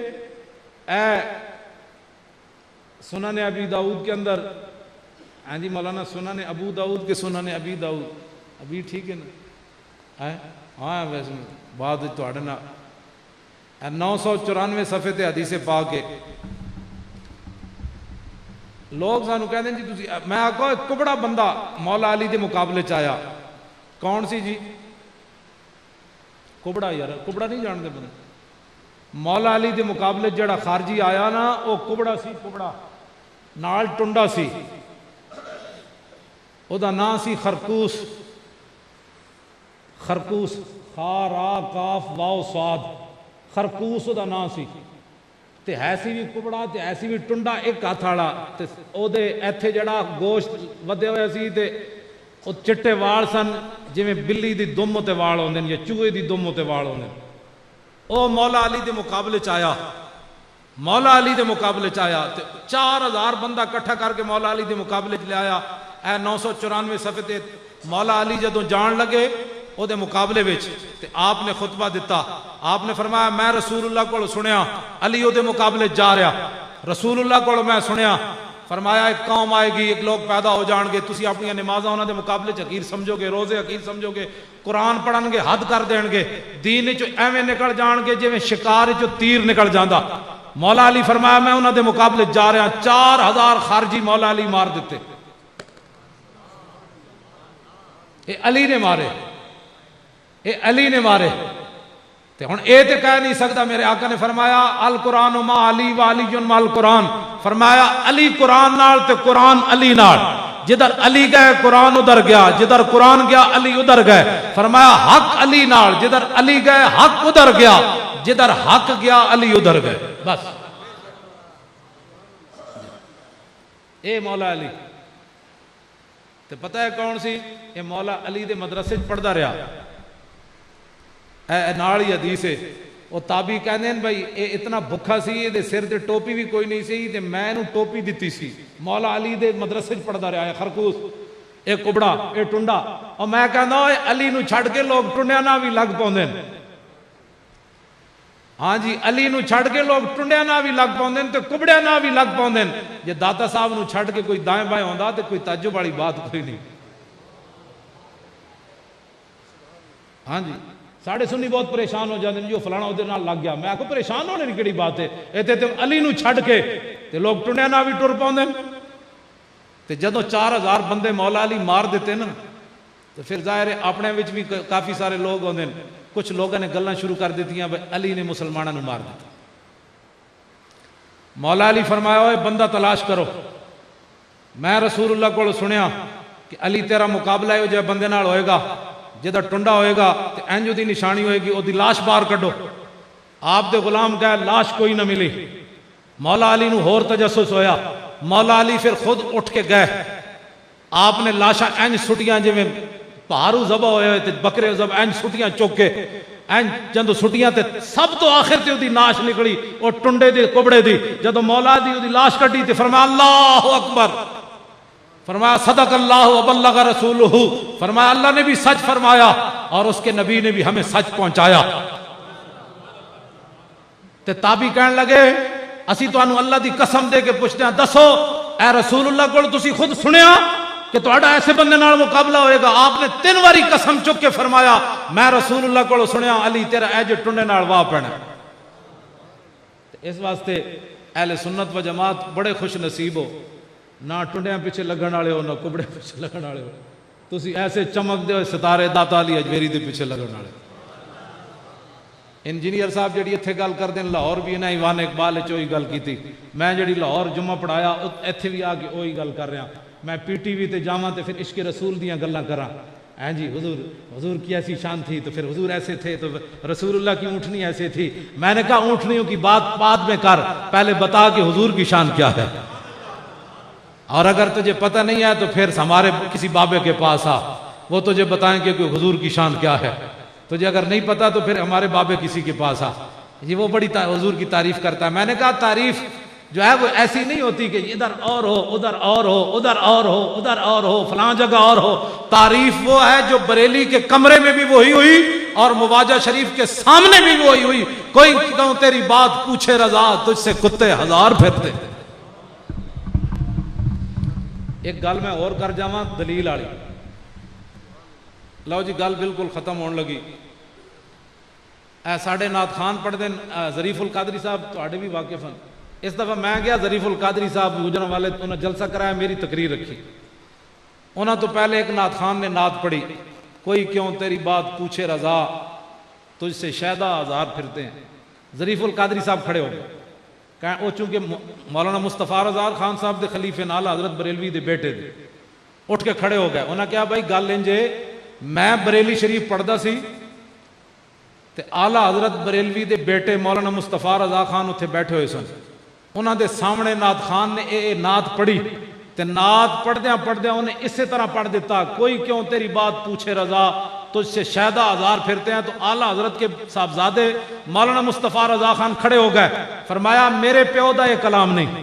S2: اے سنن ابی داؤد کے اندر. ہاں جی مولانا سنن ابو داؤد کے سنن ابی داؤد ابھی ٹھیک ہے نا؟ ہاں ویسے بعد تو 994 صفحے تے حدیث پاک کے لوگ سانو کہتے ہیں جی تسی, میں آکھو ایک کبڑا بندہ مولا علی دے مقابلے چایا. کون سی جی؟ کبڑا. یار کبڑا نہیں جانتے بندے. مولا علی دے مقابلے جڑا خارجی آیا نا وہ کبڑا سی. کبڑا نال ٹنڈا سی. او دا نام سی خرقوس. خرقوس خا را کاف واو صاد. خرقوس او دا نام سی. تے ایسی بھی کبڑا تے ایسی بھی ٹنڈا ایک ہاتھ والا. تے او دے ایتھے جڑا گوشت ودے ہوئے سی تے او چٹے وال سن جویں بلی دی دم تے وال ہوندے یا چوہے دی دم تے وال ہوندے. او مولا علی دے مقابلے چ آیا. مولا علی دے مقابلے چ آیا تے 4000 بندہ کٹھا کر کے مولا علی دے مقابلے چ لے آیا. اے 994 صفحے تے مولا علی جدوں جان لگے او دے مقابلے وچ تے آپ نے خطبہ دیتا. آپ نے فرمایا میں رسول اللہ کو سنیا علی او دے مقابلے جا رہا. رسول اللہ کو میں سنیا فرمایا ایک قوم آئے گی, ایک لوگ پیدا ہو جان گے, تسی اپنی نمازاں انہاں دے مقابلے چ حقیر سمجھو گے, روزے حقیر سمجھو گے, قرآن پڑھن گے حد کر دین گے, دین چ ایویں نکل جان گے جویں شکار چ تیر نکل جاندا. مولا علی فرمایا میں انہاں دے مقابلے جا رہا. 4000 خارجی مولا علی مار دیتے. اے علی نے مارے, اے علی نے مارے. تے ہن اے تے کہہ نہیں سکتا. میرے آقا نے فرمایا القرآن ما علی و علی ما القرآن. فرمایا علی قرآن نال تے قرآن علی نال. جدھر علی گئے قرآن ادھر گیا, جدھر قرآن گیا علی ادھر گئے. فرمایا حق علی نال, جدھر علی گئے حق ادھر گیا, جدھر حق گیا علی ادھر گئے. بس اے مولا علی. تے پتہ ہے کون سی؟ اے مولا علی دے مدرسے پڑھدا رہا. اے نال ہی حدیث ہے. وہ تابعی کہندے ہیں بھائی اے اتنا بھکھا سی, اے دے سر تے ٹوپی بھی کوئی نہیں سی تے میں نو ٹوپی دتی سی. مولا علی دے مدرسے پڑھدا رہا ہے. خرقوس اے کبڑا اے ٹنڈا. اور میں کہندا اے علی نو چھڈ کے لوگ ٹنڈیاں نال بھی لگ پوندے نے. ہاں جی علی نو چھڈ کے لوگ ٹنڈیاں نال بھی لگ پوندے نے تے کبڑیاں نال بھی لگ پوندے نے. جے داتا صاحب نو چھڈ کے کوئی دائیں بائیں ہوندا تے کوئی تعجب والی بات کوئی نہیں. ہاں جی ساڑھے سنی بہت پریشان ہو جاتے ہیں جو فلانا ادھر نال لگ گیا. میں آکھو پریشان ہونے کی کیڑی بات ہے؟ ایتھے تے علی نو چھڈ کے تے لوگ ٹنڈیاں نال بھی ٹر پوندے نے. تے جدوں 4000 بندے مولا علی مار دیتے نا تو پھر ظاہر ہے اپنے وچ بھی کافی سارے لوگ ہوندے نے. کچھ لوگوں نے گلاں شروع کر دیتی ہیں علی نے مسلمانوں نو مار دیتا. مولا علی فرمایا اوے بندہ تلاش کرو. میں رسول اللہ کو سنیا کہ علی تیرا مقابلہ ہے جو بندے نال ہوئے گا, جدھر ٹنڈا ہوئے گا تو اینج دی نشانی ہوئے گی, او دی لاش باہر کڈو. آپ دے غلام کہے لاش کوئی نہ ملی. مولا علی نو ہور تجسس ہویا. مولا علی پھر خود اٹھ کے گئے. آپ نے لاشاں اینج سٹیاں جویں پہاڑو ذبح ہوئے ہوئے تے بکرے ذبح اینج سٹیاں چوک کے اینج جندو سٹیاں تے سب تو آخر تے دی لاش نکلی او ٹنڈے دی کبڑے دی. جدو مولا دی لاش کڈی تے فرمایا اللہ اکبر. فرمایا صدق اللہ و بلغ رسولہ. فرمایا اللہ نے بھی سچ فرمایا اور اس کے نبی نے بھی ہمیں سچ پہنچایا. تے تابعی کہنے لگے اسی تو انو اللہ دی قسم دے کے پوچھتے ہیں دسو اے رسول اللہ کو تسی خود سنیا کہ تہاڈا ایسے بندے نال مقابلہ ہوئے گا؟ آپ نے 3 واری قسم چک کے فرمایا میں رسول اللہ کو سنیا علی تیرا اے جو ٹنڈے نال واہ پینا. اس واسطے اہل سنت و جماعت بڑے خوش نصیب ہو, نہ ٹنڈیاں پیچھے لگن والے ہو نہ کبڑے پیچھے لگن والے ہو. تسی ایسے چمک دے ستارے داتا علی اجمیری دے پیچھے لگن والے. انجینئر صاحب جڑی اتھے گل کر دیں لاہور بھی انہیں ایوان اقبال چوئی گل کی تھی. میں جڑی لاہور جمعہ پڑھایا اتھے بھی آگے وہی گل کر رہا. میں پی ٹی وی تے جاواں تے پھر عشق رسول دیاں گلاں کراں. ہیں جی حضور کی ایسی شان تھی تو پھر حضور ایسے تھے تو رسول اللہ کی اونٹنی ایسے تھی. میں نے کہا اونٹنیوں کی بات بعد میں کر, پہلے بتا کہ حضور کی شان کیا ہے. اور اگر تجھے پتہ نہیں ہے تو پھر ہمارے کسی بابے کے پاس آ، وہ تجھے بتائیں کہ کوئی حضور کی شان کیا ہے. تجھے اگر نہیں پتا تو پھر ہمارے بابے کسی کے پاس آ. یہ وہ بڑی حضور کی تعریف کرتا ہے. میں نے کہا تعریف جو ہے وہ ایسی نہیں ہوتی کہ ادھر اور ہو ادھر اور ہو ادھر اور ہو ادھر اور ہو فلاں جگہ اور ہو. تعریف وہ ہے جو بریلی کے کمرے میں بھی وہی ہوئی اور مواجہ شریف کے سامنے بھی وہی ہوئی. کوئی کہوں تیری بات پوچھے رضا تجھ سے کتے ہزار پھرتے. ایک گل میں اور کر جاواں دلیل والی. لو جی گل بالکل ختم ہونے لگی. ساڈے نعت خان پڑھتے ہیں ظریف القادری صاحب تواڈے بھی واقف ہیں. اس دفعہ میں گیا ظریف القادری صاحب گجران والے انہوں نے جلسہ کرایا, میری تقریر رکھی. انہوں تو پہلے ایک نعت خان نے نعت پڑھی, کوئی کیوں تیری بات پوچھے رضا تجھ سے شیدا ہزار پھرتے ہیں. ظریف القادری صاحب کھڑے ہو گئے. وہ چونکہ مولانا مصطفیٰ رضا خان صاحب دے خلیفے نال حضرت بریلوی دے بیٹے دے, اٹھ کے کھڑے ہو گئے. انہوں نے کہا بھائی گل انجے میں بریلی شریف پڑھدا سی تے آلہ حضرت بریلوی دے بیٹے مولانا مصطفیٰ رضا خان اتھے بیٹھے ہوئے سن. انہوں دے سامنے نعت خان نے اے نعت پڑھی تے نعت پڑھدیاں پڑھدیاں انہیں اسی طرح پڑھ دیتا, کوئی کیوں تیری بات پوچھے رضا تجھ سے شیدا ہزار پھرتے ہیں. تو اعلیٰ حضرت کے صاحبزادے مولانا مصطفیٰ رضا خان کھڑے ہو گئے, فرمایا میرے پیو دا یہ کلام نہیں,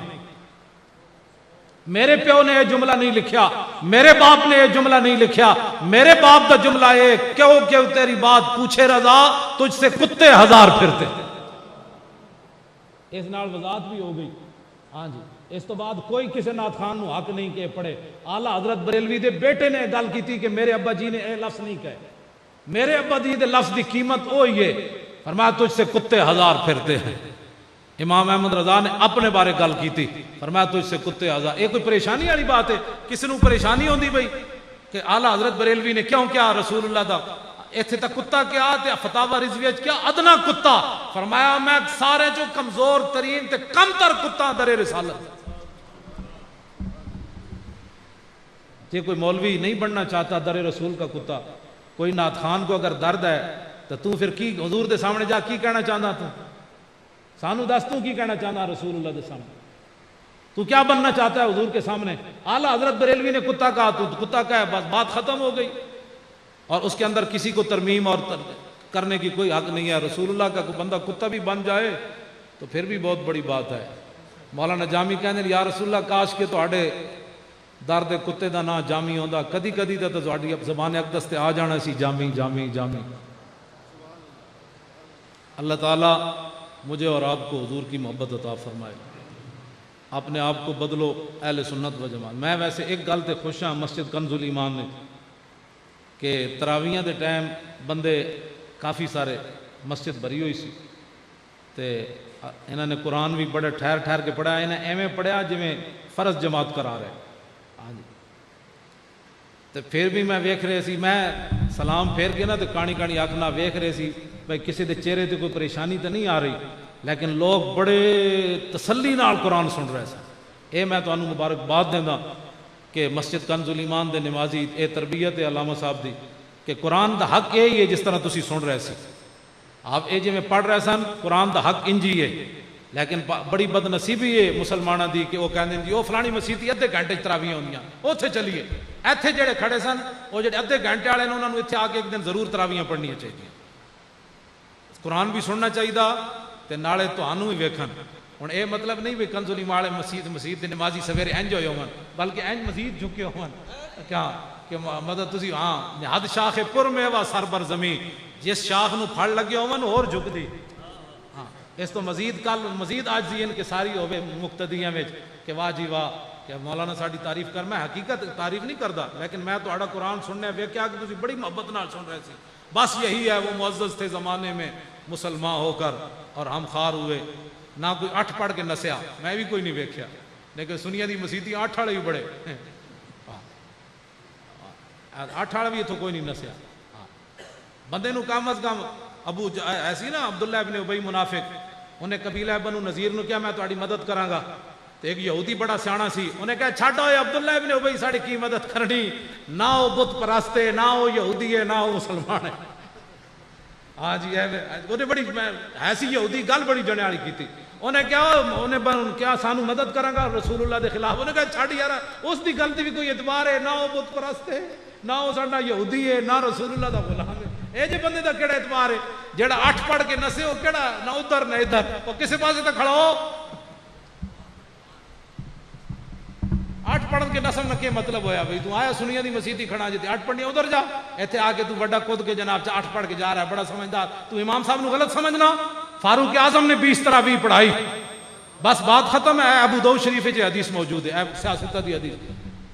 S2: میرے پیو نے یہ جملہ نہیں لکھیا, میرے باپ نے یہ جملہ نہیں لکھیا. میرے باپ دا جملہ یہ کیوں کیوں تیری بات پوچھے رضا تجھ سے کتے ہزار پھرتے. اس نال وضاحت بھی ہو گئی. ہاں جی, اس تو بعد کوئی کسی نعت خان نو حق نہیں کہ پڑھے. آلہ حضرت بریلوی دے بیٹے نے گل کی تھی کہ میرے ابا جی نے اے لفظ نہیں کہے, میرے ابا جی دے لفظ دی قیمت وہی ہے. فرمایا تجھ سے کتے ہزار پھرتے ہیں. امام احمد رضا نے اپنے بارے گل کی تھی, فرمایا تجھ سے کتے ہزار. یہ کوئی پریشانی والی بات ہے؟ کسی نو پریشانی ہوندی بھئی کہ اعلیٰ حضرت بریلوی نے کیوں کیا رسول اللہ دا ایتھے تک کتا کیا تے فتاوی رضویہ کیا ادنا کتا. فرمایا میں سارے جو کمزور ترین تے کم تر کتا در رسالت. یہ کوئی مولوی نہیں بننا چاہتا در رسول کا کتا. کوئی نعت خان کو اگر درد ہے تو پھر کی حضور دے سامنے جا کی کہنا چاہتا تو سانو دس تو کی کہنا چاہتا رسول اللہ دے سامنے, تو کیا بننا چاہتا ہے حضور کے سامنے؟ اعلیٰ حضرت بریلوی نے کتا کہا تو کتا کہا, بس بات ختم ہو گئی. اور اس کے اندر کسی کو ترمیم اور کرنے کی کوئی حق نہیں ہے. رسول اللہ کا کوئی بندہ کتا بھی بن جائے تو پھر بھی بہت بڑی بات ہے. مولانا جامی کہنے یا رسول اللہ کاش کے تواڈے درد کتے دا نا جامی ہوندا, کدی کدی تے تواڈی زبان اقدس تے آ جانا سی جامی جامی جامی. اللہ تعالیٰ مجھے اور آپ کو حضور کی محبت عطا فرمائے. اپنے آپ کو بدلو اہل سنت و جماعت. میں ویسے ایک گل تے خوش ہاں مسجد کنز الایمان نے کہ تراویحاں دے ٹائم بندے کافی سارے مسجد بھری ہوئی سی تے انہوں نے قرآن بھی بڑے ٹھہر ٹھہر کے پڑھا. انہیں ایویں پڑھیا جویں فرض جماعت کرا رہے. ہاں جی, تو پھر بھی میں ویکھ رہے سی, میں سلام پھیر کے نا تو کانی کانی آکھنا ویکھ رہے سی بھائی کسی دے چہرے تے کوئی پریشانی تو نہیں آ رہی, لیکن لوگ بڑے تسلی نال قرآن سن رہے سن. اے میں تانوں مبارکباد دینا کہ مسجد کنز الایمان دے نمازی اے تربیت ہے علامہ صاحب دی کہ قرآن دا حق یہی ہے جس طرح تسی سن رہے سی. آپ اے جی میں پڑھ رہے سن قرآن دا حق انجی ہے, لیکن بڑی بد نصیبی ہے مسلمانہ دی کہ وہ کہندے جی وہ فلانی مسیت ادھے گھنٹے تراویحاں ہوندیاں اوتھے چلیے. ایتھے جڑے کھڑے سن وہ جڑے ادھے گھنٹے والے نے انہاں نوں ایتھے آ کے ایک دن ضرور تراویحاں پڑھنیاں چاہیے. قرآن بھی سننا چاہیے تے نالے تہانوں بھی ویکھن. ہن اے مطلب نہیں بھی کنز الایمان والے مسجد دے نمازی سویرے انج ہوئے ہون بلکہ انج مزید جھکے ہون کیا کہ مدد تسی ہاں حد شاخ پر میوہ سر بر زمین, جس شاخ نو پھڑ لگے ہون اور جھک دی. ہاں اس تو مزید کل مزید عاجزی ان کے ساری ہوے مقتدیاں وچ کہ واہ جی واہ کہ مولانا ساڈی تعریف کر. میں حقیقت تعریف نہیں کردا, لیکن میں تہاڈا قرآن سننے ویکھیا کہ تسی بڑی محبت نال سن رہے سی. بس یہی ہے وہ معزز تھے زمانے میں مسلمان ہو کر اور ہم خار ہوئے. نہ کوئی 8 پڑھ کے نسیا, میں بھی کوئی نہیں ویکھیا, لیکن سنیا دی مسیتی 8 والے بھی بڑے 8 والا بھی اتوں کوئی نہیں نسیا. بندے نو کم از کم ابو ایسی نا عبداللہ ابن ابی منافق, انہیں قبیلہ بنو نذیر نو کیا میں تہاڈی مدد کراں گا. تو ایک یہودی بڑا سیاںا سی, انہیں کہا چھڈ ہوئے عبداللہ ابن ابی ساڈی کی مدد کرنی, نہ وہ بت پرست ہے نہ وہ یہودی ہے نہ وہ مسلمان ہے. ہاں جی وہ بڑی ایسی یہودی گل بڑی جنے والی کی تھی. انہیں کیا سانو مدد کرے گا رسول اللہ دے خلاف؟ انہیں کہا چھاڑ یار اس دی غلطی بھی کوئی اعتبار ہے؟ نہ وہ بت پرست ہے، نہ وہ ساڈا یہودی ہے، نہ رسول اللہ دا غلام ہے، اے جے بندے دا کیڑا اعتبار ہے جیڑا 8 پڑھ کے نسے ہو؟ کیڑا نہ ادھر نہ ادھر، وہ کسے پاسے تے کھڑا ہو؟ 8 پڑھ کے نسل نہ کے مطلب ہویا بھئی تو آیا سنیاں دی مسجد ہی کھڑا جی 8 پڑھنی ادھر جا، ایتھے آ کے تو بڑا کود کے جناب 8 پڑھ کے جا رہا ہے، بڑا سمجھدار، تو امام صاحب نو غلط سمجھنا؟ فاروق اعظم نے 20 تراویح پڑھائی، بس بات ختم ہے۔ ابو داؤد شریف جی حدیث موجود ہے، سیاستہ دی حدیث،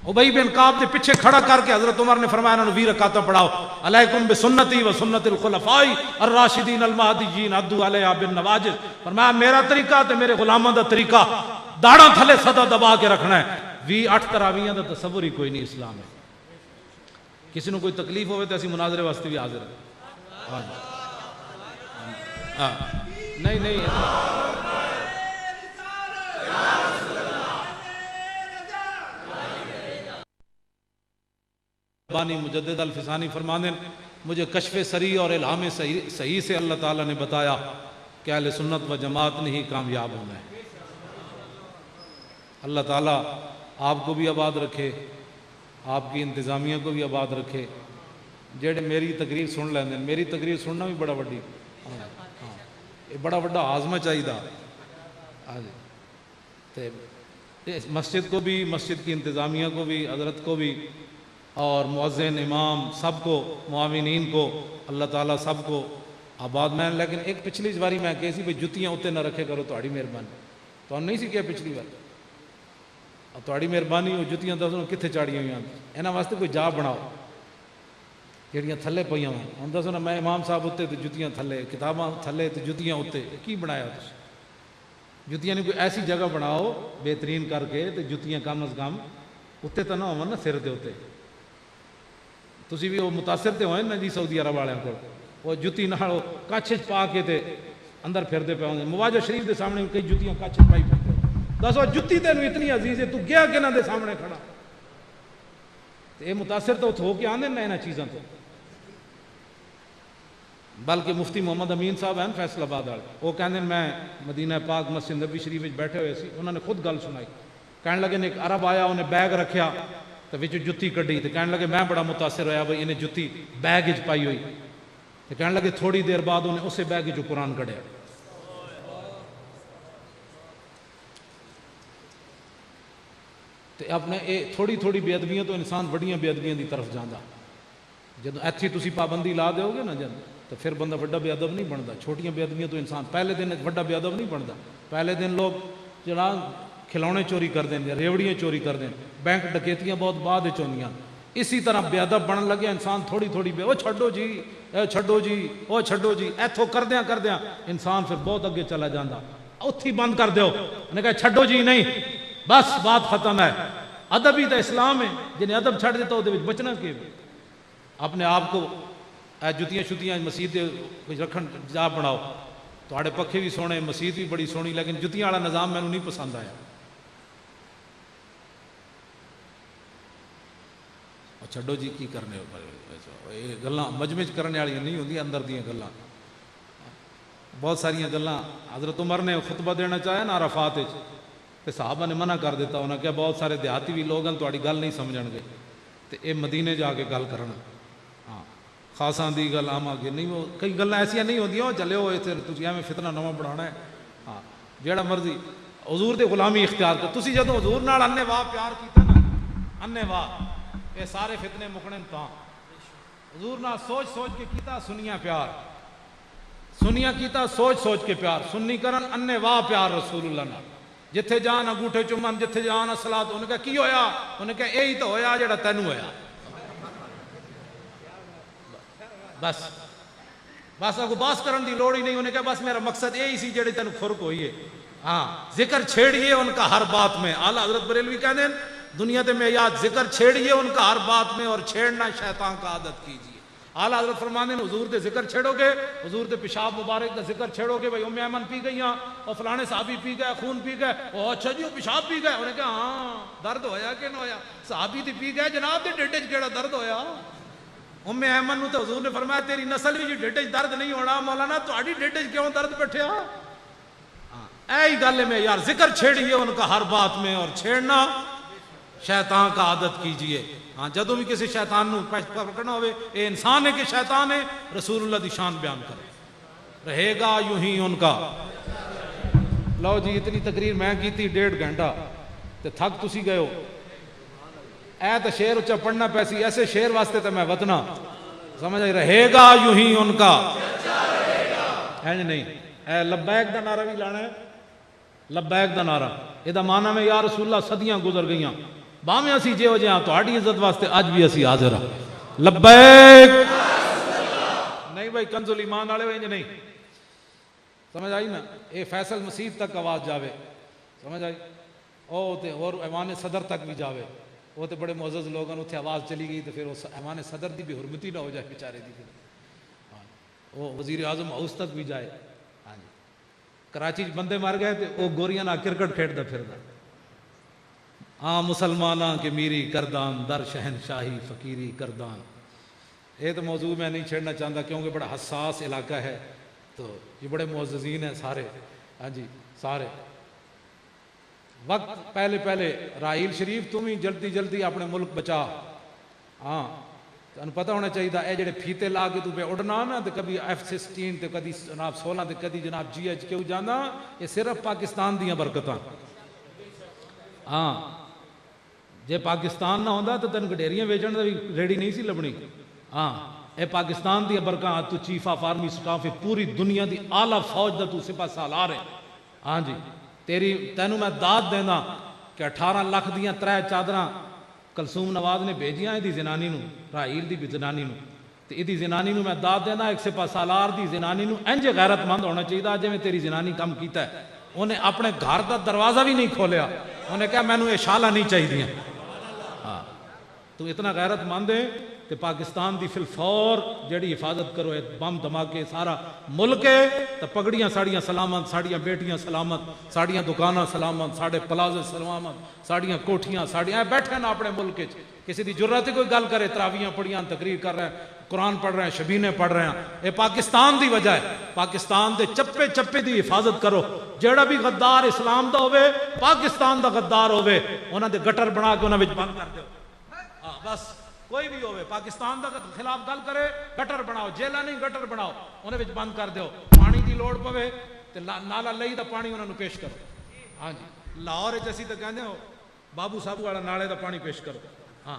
S2: ابی بن کعب دے پیچھے کھڑا کر کے حضرت عمر نے فرمایا انہوں نے 20 رکعتاں پڑھاؤ، علیکم بسنتی و سنت الخلفاء الراشدین المہدیین عضوا علیہا بالنواجذ، فرمایا میرا طریقہ تے میرے غلاماں دا طریقہ داڑھاں تھلے سدا دبا کے رکھنا ہے۔ 8 تراویحاں دا تصور ہی کوئی نہیں اسلام ہے۔ کسی نو کوئی تکلیف ہوئے تو اسی مناظرے واسطے بھی حاضر ہیں۔ نہیں نہیں بانی مجدد الفسانی فرمانے مجھے کشف سری اور الہام صحیح سے اللہ تعالیٰ نے بتایا کہ اہل سنت و جماعت نے ہی کامیاب ہونا ہے۔ اللہ تعالیٰ آپ کو بھی آباد رکھے، آپ کی انتظامیہ کو بھی آباد رکھے، جیڑے میری تقریر سن لیندے، میری تقریر سننا بھی بڑا وڈی بڑا وڈا آزمہ چاہیے تے مسجد کو بھی، مسجد کی انتظامیہ کو بھی، حضرت کو بھی، اور مؤذن امام سب کو، معاونین کو، اللہ تعالیٰ سب کو آباد میں۔ لیکن ایک پچھلی باری میں کہی سی بھئی جتیاں اتنے نہ رکھے کرو، تہاڑی مہربانی، تو نہیں سی کیا پچھلی بار، اور تہاڑی مہربانی وہ جتیاں دسو کتنے چاڑیاں ہوئی ہیں، انہاں واسطے کوئی جا بناؤ جہڑیاں تھلے پئیاں ہوئیں، ہن دسو نا میں امام صاحب اتنے تے جتیاں تھلے، کتاباں تھلے تے جتیاں اتنے، کی بنایا تسی؟ جتیاں نے کوئی ایسی جگہ بناؤ بہترین کر کے تے جتیاں کم از کم اتنے تو نہ ہون نا سر دے اتنے۔ تسی بھی وہ متاثر تے ہوئے نا جی سعودی عرب والوں کو، وہ جتی نال کچھ پا کے تے اندر پھردے پے ہوندے، مواجہ شریف دے سامنے کئی جتیاں کچھ پائی پھردے، دسو جتی تینوں اتنی عزیز ہے تو گیا کہ نہ دے سامنے کھڑا؟ یہ متاثر تو ہو کے آندے نا انہاں چیزاں تو۔ بلکہ مفتی محمد امین صاحب ہیں فیصل آباد والے، وہ کہندے میں مدینہ پاک مسجد نبی شریف وچ بیٹھے ہوئے سی، انہوں نے خود گل سنائی، کہنے لگے ایک عرب آیا، انہیں بیگ رکھیا تو وچ جتی کڈی، تو کہنے لگے میں بڑا متاثر ہویا بھئی انہیں جتی بیگ وچ پائی ہوئی، تو کہنے لگے تھوڑی دیر بعد انہیں اسے بیگ وچ قرآن کڈیا۔ تو اپنے تھوڑی تھوڑی بے ادبیاں تو انسان بڑیاں بے ادبیاں دی طرف جاندا، جدو ایتھی تسی پابندی لا دیو گے نا جن تو پھر بندہ بڑا بے ادب نہیں بنتا۔ چھوٹیاں بے ادبیاں تو انسان پہلے دن بڑا بے ادب نہیں بنتا، پہلے دن لوگ جناب کھلونے چوری کر دیں، ریوڑیاں چوری کر دیں، بینک ڈکیتیاں بہت بعد چونیاں، اسی طرح بے ادب بنن لگے انسان تھوڑی تھوڑی بے، او چھڈو جی، اے چھڈو جی، او چھڈو جی، ایتھوں کردیاں انسان پھر بہت اگے چلا جاندہ، اتھی بند کر دیو، انہیں کہا چھڈو جی نہیں، بس بات ختم ہے۔ ادب ہی تو اسلام ہے، جنہیں ادب چھڑ دیتا وہ بچنا کہ اپنے آپ کو جتیاں شتیاں مسجد رکھن جا بناؤ، تھوڑے پکھے بھی سونے، مسجد بھی بڑی سونی، لیکن جتیاں والا نظام میں نہیں پسند آیا۔ چھڈو جی کی کرنے ہو، یہ گلاں مجمع کرنے والی نہیں ہوندی، اندر دیاں گلاں بہت ساریاں گلاں۔ حضرت عمر نے خطبہ دینا چاہیا نا عرفات وچ، تے صحابہ نے منع کر دیتا، انہوں نے کہا بہت سارے دیہاتی بھی لوگ ہیں تہاڈی گل نہیں سمجھن گے، تے اے مدینے جا کے گل کرنا، ہاں خاصاں دی گل آم آگے نہیں، وہ کئی گلاں ایسیاں نہیں ہوندیاں چلے ہو اتنے تسی ایویں فتنہ نواں بنانا ہے، ہاں جیڑا مرضی حضور دے غلامی اختیار کر۔ تسی جدوں حضور نال انے واہ پیار کیتا نا، انے واہ یہ سارے فتنے مکنے تاں حضور نال سوچ سوچ کے کیتا، سنیاں پیار، سنیاں کیتا سوچ سوچ کے پیار، سنی کرن انے واہ پیار رسول اللہ نال، جتھے جان انگوٹھے چومن، جتھے جان الصلاۃ، انہیں کہا کی ہویا؟ انہیں کہا یہی تو ہویا جڑا تینوں ہویا، بس بس اگو باس کرن دی لوڑ ہی نہیں۔ انہیں کہا بس میرا مقصد یہی سی جڑی تینوں کھرک ہوئی ہے، ہاں ذکر چھیڑیے ان کا ہر بات میں۔ اعلیٰ حضرت بریلوی کہتے ہیں دنیا تے میں یاد ذکر چھیڑیے ان کا ہر بات میں، اور چھیڑنا شیطان کا عادت کیجیے۔ اعلیٰ حضرت فرمانے ہیں حضور دے ذکر چھیڑو گے، حضور دے پیشاب مبارک دا ذکر چھیڑو گے، بھئی ام ایمن پی گئی ہاں اور فلانے صحابی پی گئے، خون پی گئے، او اچھا جی وہ پیشاب پی گئے، انہیں کہا ہاں درد ہویا کہ نہ ہویا؟ صحابی تے پی گئے، جناب دے ڈیڈے چ کیڑا درد ہویا؟ ام ایمن نو تو حضور نے فرمایا تیری نسل بھی جی ڈیڈے چ درد نہیں ہونا، مولانا تہاڈی ڈیڈے چ کیوں درد بیٹھیا؟ ہی گل میں یار ذکر چھیڑیے ان کا ہر بات میں، اور چھیڑنا شیطان کا عادت کیجئے. ہاں جدوں بھی کسی شیطان نو پکڑنا ہوئے، اے انسان ہے کہ شیطان ہے، رسول اللہ دی شان بیان کرے. رہے گا یوں ہی ان کا. لو جی اتنی تقریر میں کیتی 1.5 گھنٹہ تے تھک تسی گئے ہو. اے تو شعر اچھا پڑھنا پیسی، ایسے شعر واسطے تو میں وطنا سمجھ آئی. رہے گا یوں ہی ان کا ہے نہیں. اے لبیک دا نعرہ بھی لانا ہے، لبیک دا نعرہ. یہ دا معنی میں یا رسول اللہ صدیاں گزر گئیاں، باویں اسی جے ہو جہاں تہاڈی عزت واسطے اج بھی اسی حاضر ہاں. لبیک نہیں بھائی، کنز الایمان والے انج نہیں. سمجھ آئی نا. اے فیصل مسیح تک آواز جاوے، سمجھ آئی. او تے اور ایوان صدر تک بھی جاوے. وہ تے بڑے معزز لوگ ہیں، اتنے آواز چلی گئی تو پھر اس ایوان صدر دی بھی حرمتی نہ ہو جائے بیچارے دی. وہ وزیر اعظم ہاؤس تک بھی جائے. ہاں جی کراچی بندے مر گئے تے وہ گوریاں نہ کرکٹ کھیڈدا پھردا. ہاں مسلماناں کے میری کردان در شہنشاہی فقیری کردان. یہ تو موضوع میں نہیں چھیڑنا چاہتا کیونکہ بڑا حساس علاقہ ہے، تو یہ بڑے معززین ہیں سارے. ہاں جی سارے وقت پہلے راحیل شریف تم ہی جلدی جلدی اپنے ملک بچا. ہاں تمہیں پتہ ہونا چاہیے اے جڑے پھیتے لا کے تو پہ اڑنا نا، تو کبھی F-16 تے کدی جناب 16 تے کدی جناب GHQ جانا، یہ صرف پاکستان دیاں برکتاں. ہاں جے پاکستان نہ ہوندا تو تین گڈیریاں ویچن دا بھی ریڈی نہیں سی لبنی. ہاں اے پاکستان دی برکاں. تو چیف آف آرمی سٹاف پوری دنیا دی اعلیٰ فوج دا تو سپاہ سالار ہے. ہاں جی تینوں میں داد دینا کہ 18 لاکھ دیاں 3 چادراں کلثوم نواز نے بھیجیاں دی زنانی نو، راحیل دی زنانی نو. تے ایدی زنانی نو میں داد دینا ایک سپاہ سالار دی زنانی نو انج غیرت مند ہونا چاہیے جے میں تیری زنانی کم کیتا ہے. انہیں اپنے گھر دا دروازہ بھی نہیں کھولیا، انہیں کہا مینوں یہ شالہ نہیں چاہیے. ہاں تو اتنا غیرت مند ہے کہ پاکستان دی فی الفور جڑی حفاظت کرو. بم دھماکے سارا ملک ہے تو پگڑیاں ساڑیاں سلامت، ساڑیاں بیٹیاں سلامت، ساڑیاں دکاناں سلامت، ساڑے پلازے سلامت، ساڑیاں کوٹھیاں ساڑیاں بیٹھے نا اپنے ملک. کسی دی جرات کوئی گل کرے تراویاں پڑھیاں تقریر کر رہے ہیں، قرآن پڑھ رہے ہیں، شبینے پڑھ رہے ہیں. یہ پاکستان دی وجہ ہے. پاکستان دے چپے چپے دی حفاظت کرو. جیڑا بھی غدار اسلام دا ہوئے، پاکستان دا غدار ہوئے، انہاں دے گٹر بنا کے انہاں وچ بند کر دو. بس کوئی بھی ہوئے پاکستان دا خلاف گل کرے گٹر بناؤ، جیلا نہیں گٹر بناؤ، انہیں وچ بند کر دیو. پانی دی لوڑ پوے تے نالا لئی دا پانی انہاں نو پیش کرو. ہاں جی لاہور وچ اسی تے کہندے ہو بابو صاحب والا نالے دا پانی پیش کرو. ہاں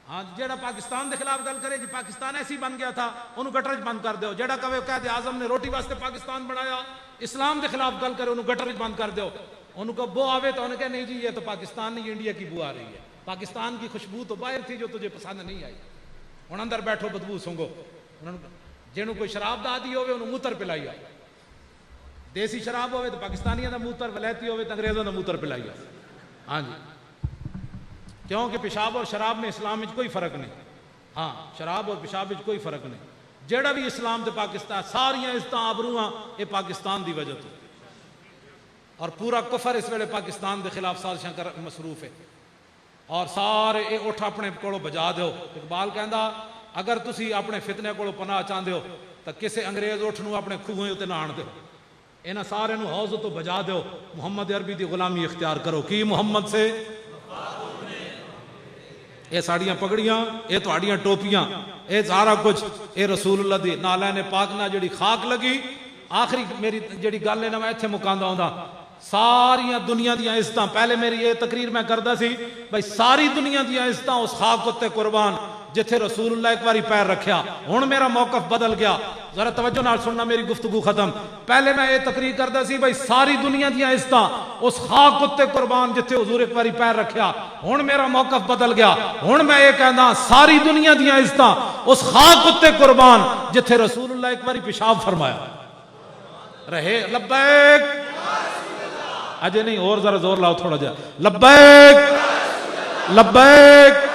S2: ہاں جیڑا پاکستان دے خلاف گل کرے جی پاکستان ایسی بن گیا تھا، انہوں گٹر وچ بند کر دیو. جیڑا کہے قائد اعظم نے روٹی واسطے پاکستان بنایا، اسلام دے خلاف گل کرے انہوں گٹر وچ بند کر دیو. انہوں کو بو آوے تو انہوں کہے نہیں جی یہ تو پاکستان نہیں انڈیا کی بو آ رہی ہے. پاکستان کی خوشبو تو باہر تھی جو تجھے پسند نہیں آئی. ہن اندر بیٹھو بدبو سنگو. جنوں کوئی شراب دا عادی ہوئے انہوں موتر پلائی آ. دیسی شراب ہوئے تو پاکستانیاں دا موتر، ولایتی ہوئے تو انگریزوں دا موتر پلائی آ. ہاں جی کیونکہ پیشاب اور شراب میں اسلام میں کوئی فرق نہیں. ہاں شراب اور پیشاب میں کوئی فرق نہیں. جیڑا بھی اسلام تے پاکستان ساریاں عزتاں آبروہاں یہ پاکستان دی وجہ تو. اور پورا کفر اس ویلے پاکستان دے خلاف سازشاں کر مصروف ہے. اور سارے اے اٹھ اپنے کولو بجا دیو. اقبال کہندا اگر تسی اپنے فتنے کولو پناہ چاہندے ہو تو کسے انگریز اٹھ نو اپنے کھوہیں تے نہ آن دیو. انہاں سارے نو حوض تو بجا دیو. محمد عربی دی غلامی اختیار کرو. کی محمد سے اے ساڑیاں پگڑیاں، اے تہاڈیاں ٹوپیاں، اے سارا کچھ اے رسول اللہ دی نالین پاک نہ جڑی خاک لگی. آخری میری جڑی گل ہے نا میں ایتھے مکاندا ہوندا ساریاں دنیا دیاں عزتاں. پہلے میری یہ تقریر میں کردا سی بھائی ساری دنیا دیاں عزتاں اس خاک اتے قربان جتھے رسول اللہ ایک باری پیر رکھیا. ہن میرا موقف بدل گیا. ذرا توجہ نال سننا میری گفتگو ختم. پہلے میں یہ تقریر کردا سی بھائی ساری دنیا دیاں عزتاں اس خاک اتے قربان جتھے حضور ایک باری پیر رکھیا. ہن میرا موقف بدل گیا. ہن میں یہ کہندا ساری دنیا دیاں عزتاں اس خاک اتے قربان جتھے رسول اللہ ایک باری پیشاب فرمایا. رہے لبیک اجے نہیں اور ذرا زور لاؤ تھوڑا جا. لبیک لبیک.